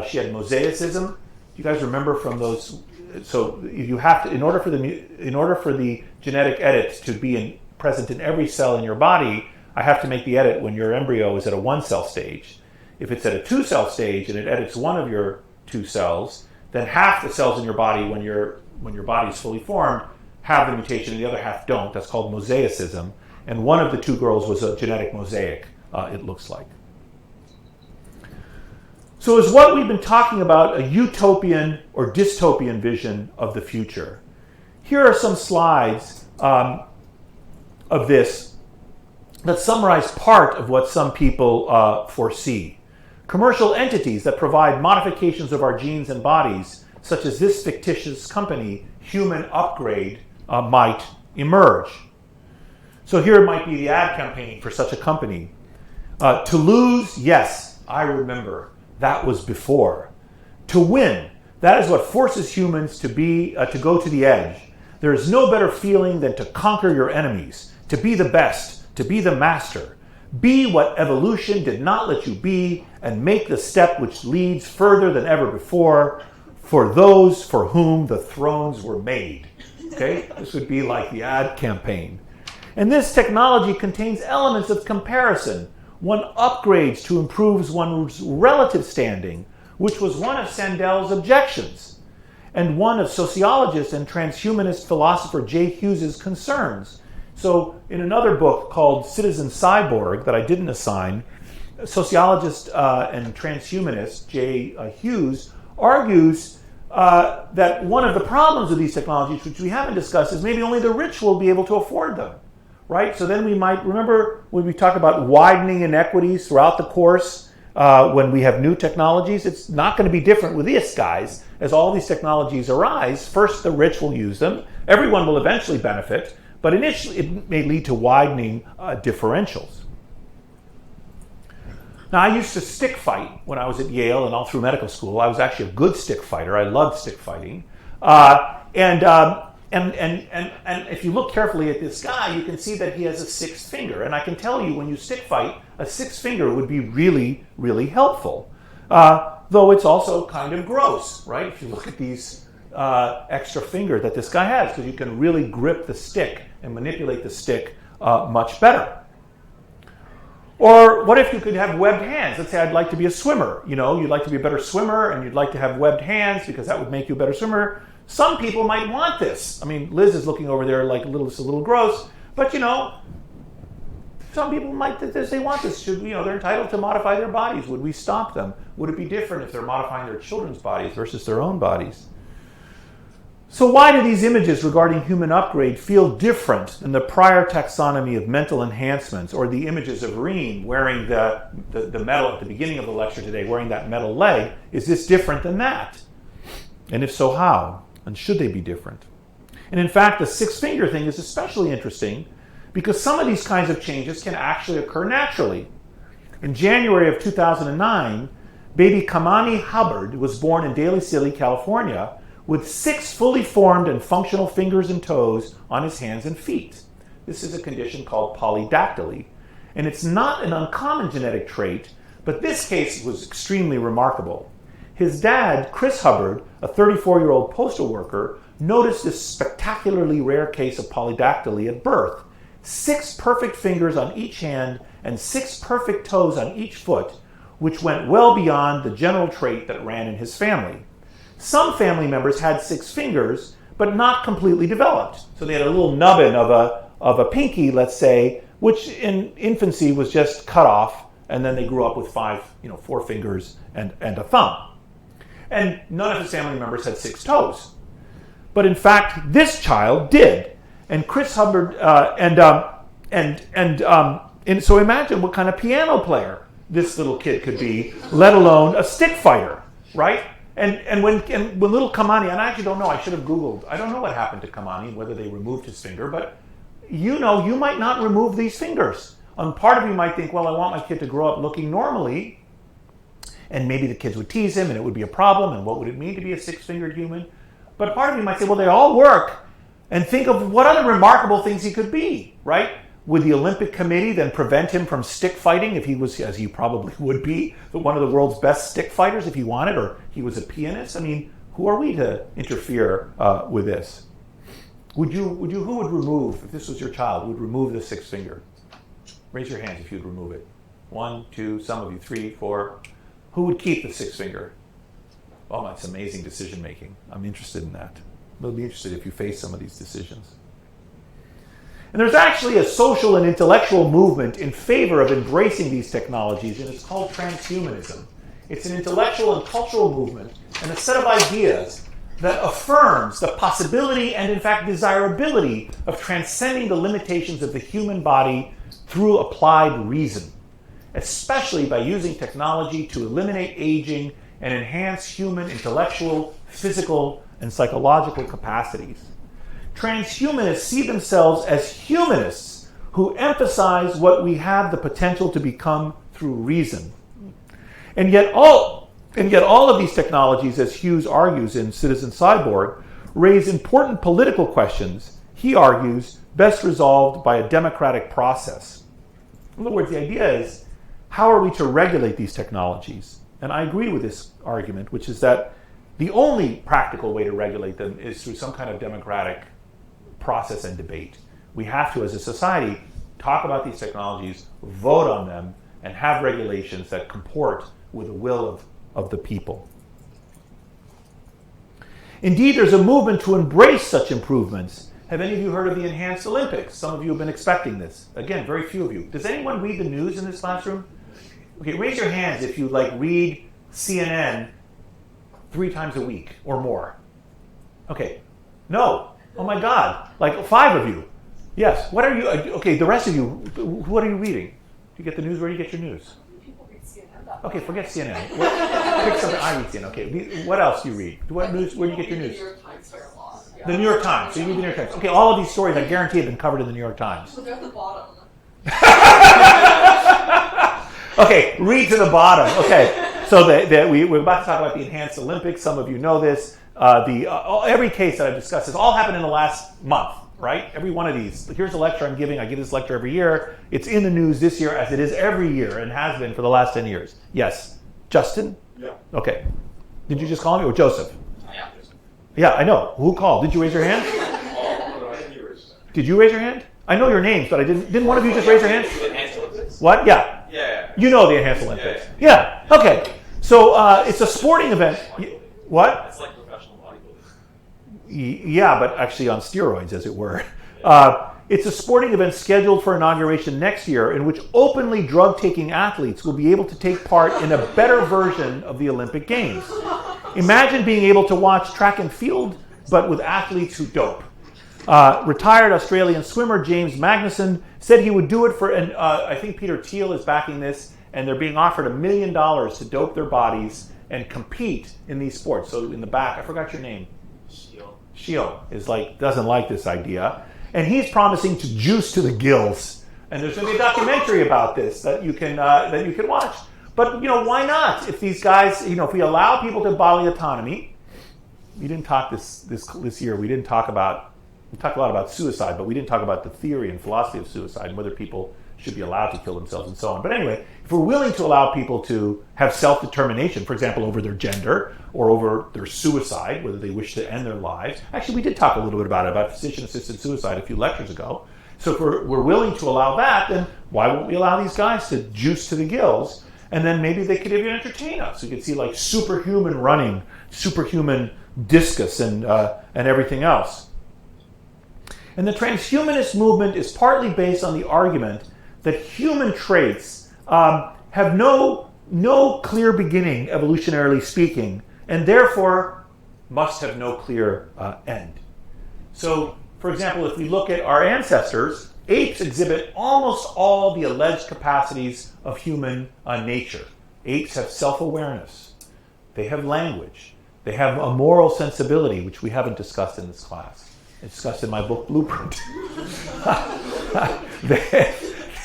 she had mosaicism. Do you guys remember from those? So you have to, in order for the genetic edits to be present in every cell in your body, I have to make the edit when your embryo is at a 1-cell stage. If it's at a 2-cell stage and it edits one of your 2 cells, then half the cells in your body when your body is fully formed have the mutation and the other half don't. That's called mosaicism. And one of the 2 girls was a genetic mosaic, it looks like. So is what we've been talking about a utopian or dystopian vision of the future? Here are some slides of this that summarize part of what some people foresee. Commercial entities that provide modifications of our genes and bodies, such as this fictitious company, Human Upgrade, might emerge. So here might be the ad campaign for such a company. To lose, yes, I remember. That was before. to win. That is what forces humans to go to the edge. There is no better feeling than to conquer your enemies, to be the best, to be the master. Be what evolution did not let you be, and make the step which leads further than ever before, for those for whom the thrones were made. Okay? This would be like the ad campaign. And this technology contains elements of comparison. One upgrades to improve one's relative standing, which was one of Sandel's objections, and one of sociologist and transhumanist philosopher J. Hughes's concerns. So in another book called Citizen Cyborg that I didn't assign, sociologist and transhumanist J. Hughes argues that one of the problems with these technologies, which we haven't discussed, is maybe only the rich will be able to afford them, right? So then we might, remember when we talk about widening inequities throughout the course, when we have new technologies, it's not going to be different with these guys. As all these technologies arise, first the rich will use them. Everyone will eventually benefit, but initially it may lead to widening differentials. Now, I used to stick fight when I was at Yale and all through medical school. I was actually a good stick fighter. I loved stick fighting. And if you look carefully at this guy, you can see that he has a sixth finger. And I can tell you, when you stick fight, a sixth finger would be really, really helpful. Though it's also kind of gross, right? If you look at these extra finger that this guy has, because you can really grip the stick and manipulate the stick much better. Or what if you could have webbed hands? Let's say I'd like to be a swimmer. You know, you'd like to be a better swimmer, and you'd like to have webbed hands because that would make you a better swimmer. Some people might want this. I mean, Liz is looking over there like it's a little gross, but you know, some people might they want this. They're entitled to modify their bodies. Would we stop them? Would it be different if they're modifying their children's bodies versus their own bodies? So why do these images regarding human upgrade feel different than the prior taxonomy of mental enhancements, or the images of Reem wearing the metal at the beginning of the lecture today, wearing that metal leg? Is this different than that? And if so, how? And should they be different? And in fact, the six finger thing is especially interesting because some of these kinds of changes can actually occur naturally. In January of 2009, baby Kamani Hubbard was born in Daly City, California, with 6 fully formed and functional fingers and toes on his hands and feet. This is a condition called polydactyly, and it's not an uncommon genetic trait, but this case was extremely remarkable. His dad, Chris Hubbard, a 34-year-old postal worker, noticed this spectacularly rare case of polydactyly at birth. 6 perfect fingers on each hand and 6 perfect toes on each foot, which went well beyond the general trait that ran in his family. Some family members had 6 fingers, but not completely developed. So they had a little nubbin of a pinky, let's say, which in infancy was just cut off, and then they grew up with 4 fingers and a thumb. And none of his family members had 6 toes. But in fact, this child did. And Chris Hubbard, and so imagine what kind of piano player this little kid could be, let alone a stick fighter, right? And when little Kamani, and I actually don't know, I should have Googled, I don't know what happened to Kamani, whether they removed his finger, but you might not remove these fingers. And part of you might think, well, I want my kid to grow up looking normally, and maybe the kids would tease him and it would be a problem, and what would it mean to be a 6-fingered human? But part of you might say, well, they all work, and think of what other remarkable things he could be, right? Would the Olympic Committee then prevent him from stick fighting if he was, as he probably would be, one of the world's best stick fighters if he wanted, or he was a pianist? I mean, who are we to interfere with this? Who would remove, if this was your child, would remove the 6th finger? Raise your hands if you'd remove it. 1, 2, some of you, 3, 4. Who would keep the 6th finger? Oh, that's amazing decision making. I'm interested in that. I'll be interested if you face some of these decisions. And there's actually a social and intellectual movement in favor of embracing these technologies, and it's called transhumanism. It's an intellectual and cultural movement and a set of ideas that affirms the possibility and, in fact, desirability of transcending the limitations of the human body through applied reason, especially by using technology to eliminate aging and enhance human intellectual, physical, and psychological capacities. Transhumanists see themselves as humanists who emphasize what we have the potential to become through reason. And yet And yet all of these technologies, as Hughes argues in Citizen Cyborg, raise important political questions, he argues, best resolved by a democratic process. In other words, the idea is, how are we to regulate these technologies? And I agree with this argument, which is that the only practical way to regulate them is through some kind of democratic process and debate. We have to, as a society, talk about these technologies, vote on them, and have regulations that comport with the will of the people. Indeed, there's a movement to embrace such improvements. Have any of you heard of the Enhanced Olympics? Some of you have been expecting this. Again, very few of you. Does anyone read the news in this classroom? Okay, raise your hands if you read CNN 3 times a week or more. Okay. No. Oh my God. 5 of you. Yes. What are you? Okay, the rest of you, what are you reading? Do you get the news? Where do you get your news? People read CNN. Okay, forget CNN. Pick something. I read CNN. Okay. What else do you read? What news? Where do you get your news? The New York Times here a lot. Yeah. The New York Times. So you read the New York Times. Okay, all of these stories, I guarantee, have been covered in the New York Times. So they're at the bottom. Okay, read to the bottom. Okay, so we're about to talk about the Enhanced Olympics. Some of you know this. Every case that I've discussed has all happened in the last month, right? Every one of these. Here's a lecture I'm giving. I give this lecture every year. It's in the news this year, as it is every year and has been for the last 10 years. Yes. Justin? Yeah. Okay. Did you just call me, or Joseph? Yeah. Yeah, I know. Who called? Did you raise your hand? Oh, no, I didn't hear it. Did you raise your hand? I know your names, but I didn't. Didn't one of you just raise your hand? What? Yeah. Yeah. You know the Enhanced Olympics. Yeah. Okay. So it's a sporting event. What? It's like professional bodybuilding. Yeah, but actually on steroids, as it were. It's a sporting event scheduled for inauguration next year in which openly drug-taking athletes will be able to take part in a better version of the Olympic Games. Imagine being able to watch track and field, but with athletes who dope. Retired Australian swimmer James Magnuson said he would do it for, and I think Peter Thiel is backing this, and they're being offered $1 million to dope their bodies and compete in these sports. So in the back, I forgot your name. Shiel is doesn't like this idea, and he's promising to juice to the gills. And there's going to be a documentary about this that you can watch. But why not? If these guys, if we allow people to bodily autonomy, we didn't talk this year. We talked a lot about suicide, but we didn't talk about the theory and philosophy of suicide and whether people should be allowed to kill themselves and so on. But anyway, if we're willing to allow people to have self-determination, for example, over their gender or over their suicide, whether they wish to end their lives. Actually, we did talk a little bit about physician-assisted suicide a few lectures ago. So if we're willing to allow that, then why won't we allow these guys to juice to the gills? And then maybe they could even entertain us. You could see superhuman running, superhuman discus, and everything else. And the transhumanist movement is partly based on the argument that human traits have no clear beginning, evolutionarily speaking, and therefore must have no clear end. So, for example, if we look at our ancestors, apes exhibit almost all the alleged capacities of human nature. Apes have self-awareness. They have language. They have a moral sensibility, which we haven't discussed in this class. It's discussed in my book, Blueprint. They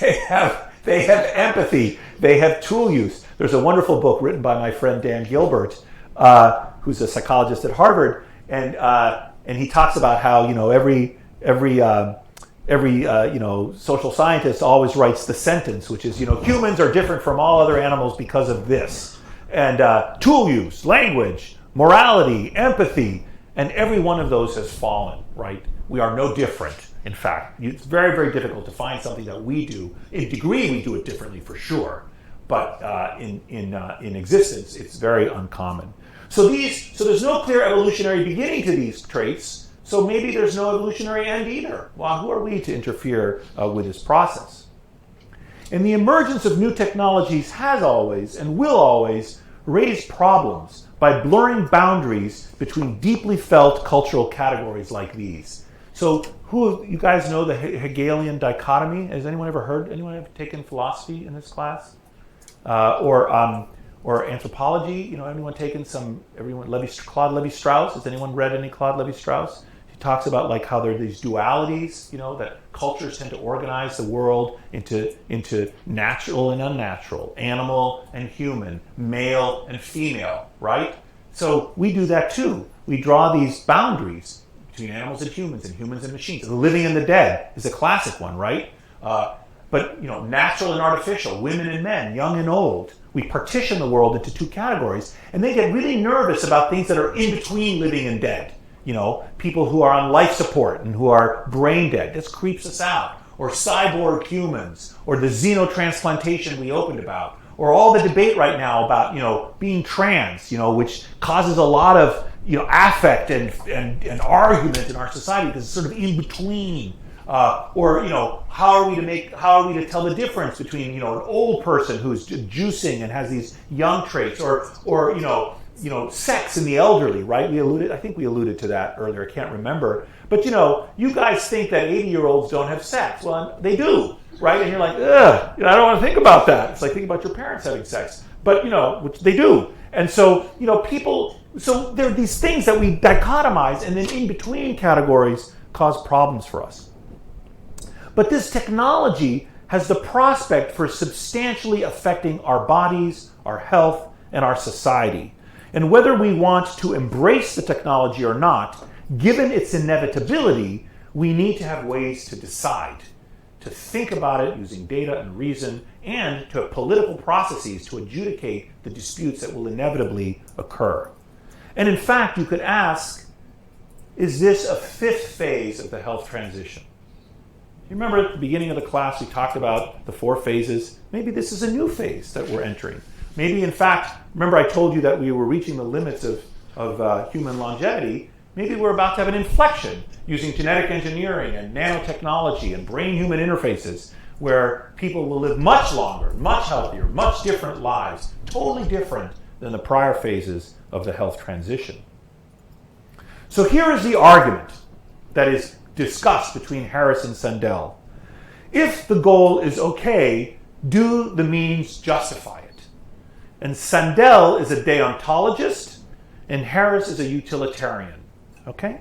have empathy. They have tool use. There's a wonderful book written by my friend Dan Gilbert, who's a psychologist at Harvard, and he talks about how every social scientist always writes the sentence, which is humans are different from all other animals because of this, and tool use, language, morality, empathy, and every one of those has fallen. Right? We are no different. In fact, it's very, very difficult to find something that we do. In degree, we do it differently for sure, but in existence, it's very uncommon. So there's no clear evolutionary beginning to these traits. So maybe there's no evolutionary end either. Well, who are we to interfere with this process? And the emergence of new technologies has always and will always raise problems by blurring boundaries between deeply felt cultural categories like these. So you guys know the Hegelian dichotomy? Has anyone ever heard? Anyone ever taken philosophy in this class? Or anthropology? Anyone taken Claude Levi-Strauss? Has anyone read any Claude Levi-Strauss? talks about like how there are these dualities, that cultures tend to organize the world into natural and unnatural, animal and human, male and female, right? So we do that too. We draw these boundaries between animals and humans and machines. The living and the dead is a classic one, right? But natural and artificial, women and men, young and old. We partition the world into two categories, and they get really nervous about things that are in between living and dead. People who are on life support and who are brain dead. This creeps us out. Or cyborg humans, or the xenotransplantation we opened about, or all the debate right now about being trans, which causes a lot of affect and argument in our society because it's sort of in between. Or how are we to tell the difference between an old person who's juicing and has these young traits, or sex in the elderly, right? I think we alluded to that earlier. I can't remember. But you guys think that 80-year-olds don't have sex. Well, they do, right? And you're like, ugh, I don't want to think about that. It's like thinking about your parents having sex. But which they do. And so people. So there are these things that we dichotomize, and then in between categories cause problems for us. But this technology has the prospect for substantially affecting our bodies, our health, and our society. And whether we want to embrace the technology or not, given its inevitability, we need to have ways to decide, to think about it using data and reason, and to have political processes to adjudicate the disputes that will inevitably occur. And in fact, you could ask, is this a fifth phase of the health transition? You remember at the beginning of the class we talked about the 4 phases? Maybe this is a new phase that we're entering. Maybe, in fact, remember I told you that we were reaching the limits of human longevity. Maybe we're about to have an inflection using genetic engineering and nanotechnology and brain-human interfaces where people will live much longer, much healthier, much different lives, totally different than the prior phases of the health transition. So here is the argument that is discussed between Harris and Sandel. If the goal is okay, do the means justify it? And Sandel is a deontologist, and Harris is a utilitarian. Okay?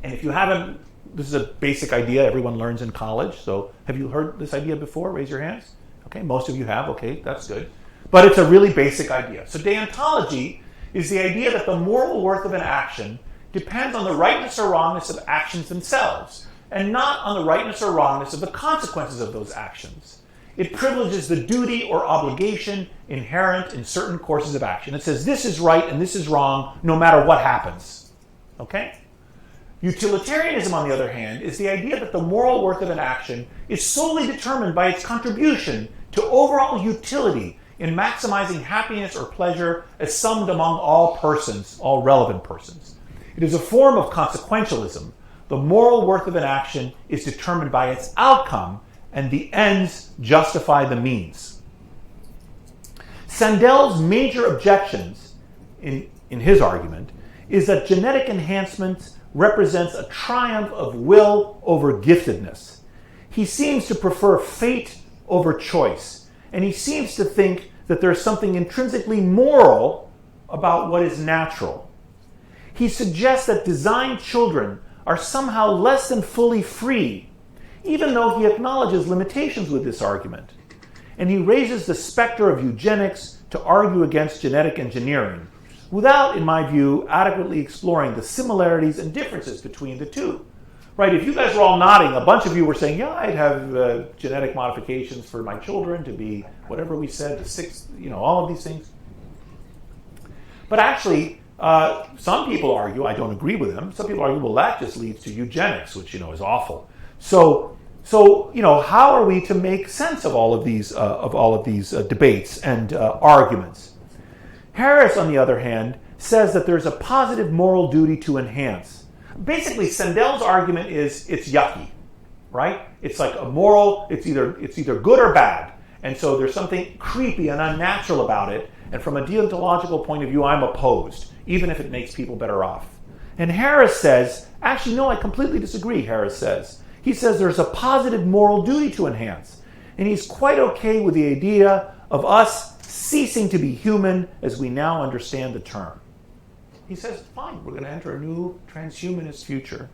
And if you haven't, this is a basic idea everyone learns in college. So have you heard this idea before? Raise your hands. Okay, most of you have. Okay, that's good. But it's a really basic idea. So deontology is the idea that the moral worth of an action depends on the rightness or wrongness of actions themselves, and not on the rightness or wrongness of the consequences of those actions. It privileges the duty or obligation inherent in certain courses of action. It says this is right and this is wrong no matter what happens. Okay? Utilitarianism, on the other hand, is the idea that the moral worth of an action is solely determined by its contribution to overall utility in maximizing happiness or pleasure as summed among all persons, all relevant persons. It is a form of consequentialism. The moral worth of an action is determined by its outcome, and the ends justify the means. Sandel's major objections in his argument is that genetic enhancement represents a triumph of will over giftedness. He seems to prefer fate over choice, and he seems to think that there's something intrinsically moral about what is natural. He suggests that designed children are somehow less than fully free, even though he acknowledges limitations with this argument. And he raises the specter of eugenics to argue against genetic engineering, without, in my view, adequately exploring the similarities and differences between the two. Right, if you guys were all nodding, a bunch of you were saying, yeah, I'd have genetic modifications for my children to be whatever we said, the 6, all of these things. But actually, some people argue, I don't agree with them, some people argue, well, that just leads to eugenics, which, is awful. So, how are we to make sense of all of these debates and arguments? Harris, on the other hand, says that there's a positive moral duty to enhance. Basically, Sandel's argument is it's yucky, right? It's like a moral, it's either good or bad. And so there's something creepy and unnatural about it. And from a deontological point of view, I'm opposed, even if it makes people better off. And Harris says, actually, no, I completely disagree, Harris says. He says there's a positive moral duty to enhance. And he's quite okay with the idea of us ceasing to be human as we now understand the term. He says, fine, we're going to enter a new transhumanist future.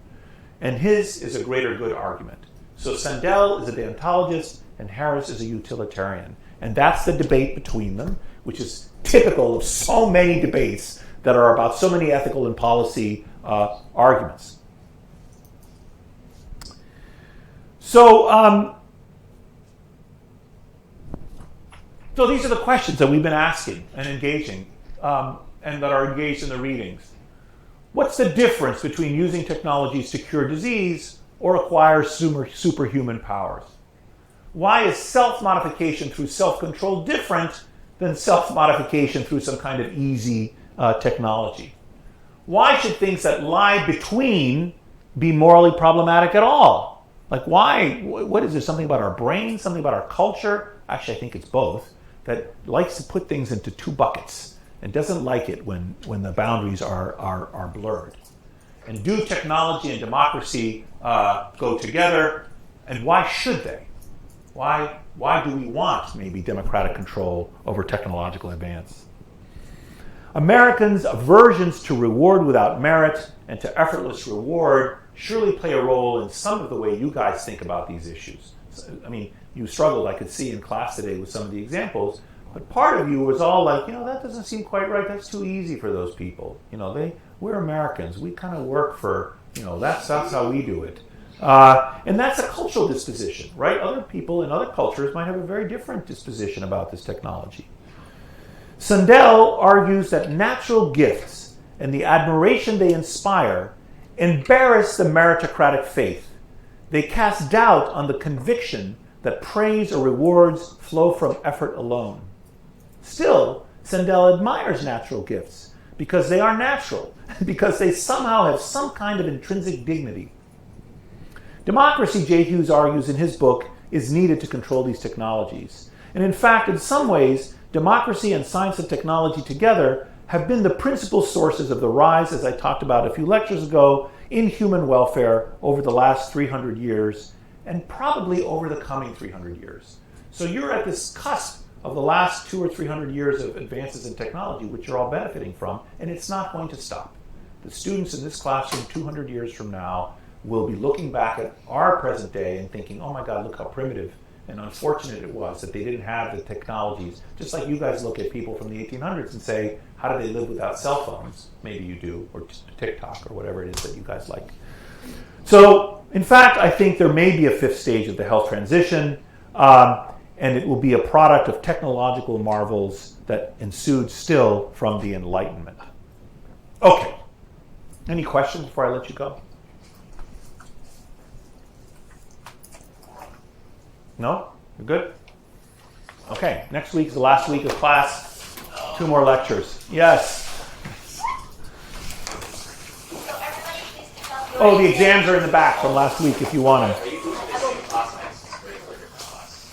And his is a greater good argument. So Sandel is a deontologist and Harris is a utilitarian. And that's the debate between them, which is typical of so many debates that are about so many ethical and policy arguments. So these are the questions that we've been asking and engaging, and that are engaged in the readings. What's the difference between using technologies to cure disease or acquire superhuman powers? Why is self-modification through self-control different than self-modification through some kind of easy technology? Why should things that lie between be morally problematic at all? Like why? What is there? Something about our brain? Something about our culture? Actually, I think it's both. That likes to put things into two buckets and doesn't like it when the boundaries are blurred. And do technology and democracy go together? And why should they? Why do we want maybe democratic control over technological advance? Americans' aversions to reward without merit and to effortless reward surely play a role in some of the way you guys think about these issues. I mean, you struggled, I could see in class today with some of the examples, but part of you was all like, that doesn't seem quite right. That's too easy for those people. We're Americans. We kind of work for, that's how we do it. And that's a cultural disposition, right? Other people in other cultures might have a very different disposition about this technology. Sandel argues that natural gifts and the admiration they inspire embarrass the meritocratic faith. They cast doubt on the conviction that praise or rewards flow from effort alone. Still, Sandel admires natural gifts because they are natural, because they somehow have some kind of intrinsic dignity. Democracy, J. Hughes argues in his book, is needed to control these technologies. And in fact, in some ways, democracy and science and technology together have been the principal sources of the rise, as I talked about a few lectures ago, in human welfare over the last 300 years, and probably over the coming 300 years. So you're at this cusp of the last 200 or 300 years of advances in technology, which you're all benefiting from, and it's not going to stop. The students in this classroom 200 years from now will be looking back at our present day and thinking, oh my God, look how primitive and unfortunate it was that they didn't have the technologies. Just like you guys look at people from the 1800s and say, how do they live without cell phones? Maybe you do, or TikTok, or whatever it is that you guys like. So, in fact, I think there may be a fifth stage of the health transition, and it will be a product of technological marvels that ensued still from the Enlightenment. Okay. Any questions before I let you go? No? You're good? Okay. Next week is the last week of class. 2 more lectures. Yes. Oh, the exams are in the back from last week if you want them.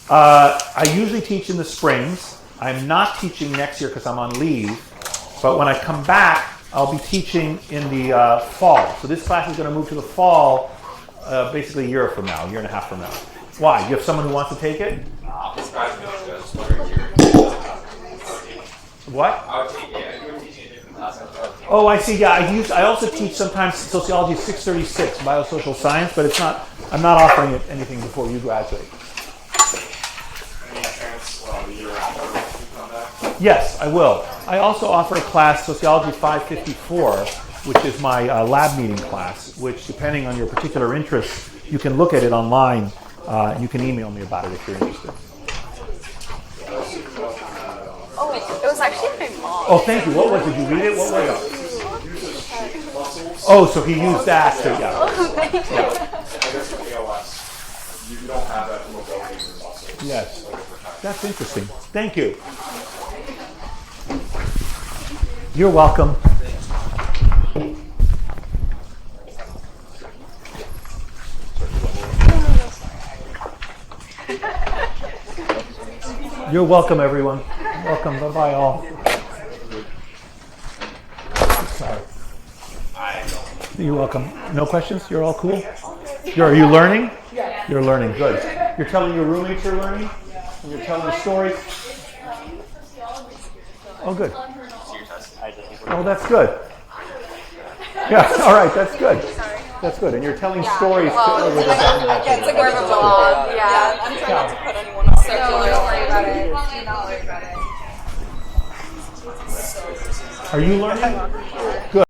I usually teach in the springs. I'm not teaching next year because I'm on leave. But when I come back, I'll be teaching in the fall. So this class is going to move to the fall basically a year from now, a year and a half from now. Why? You have someone who wants to take it? What? Oh, I see. Yeah, I also teach sometimes Sociology 636, biosocial science, but it's not. I'm not offering it anything before you graduate. Any chance the year after you come back? Yes, I will. I also offer a class, Sociology 554, which is my lab meeting class, which, depending on your particular interests, you can look at it online. You can email me about it if you're interested. Oh, it was actually my mom. Oh, thank you. What was it? Did you read it? What was it? Oh, so he used that to, yeah. Thank you. I guess with ALS, you don't have that mobility in your muscles. Yes. That's interesting. Thank you. You're welcome. You're welcome, everyone. Welcome. Bye-bye, all. Sorry. You're welcome. No questions? You're all cool? Are you learning? Yeah. You're learning. Good. You're telling your roommates you're learning? And you're telling stories? Oh, good. Oh, that's good. Yeah, all right, that's good. That's good. And you're telling stories Well, with a button match. it's like more of a blog. Yeah, I'm trying not to put anyone on circular. Don't worry about it. Do not worry about it. Are you learning? Good.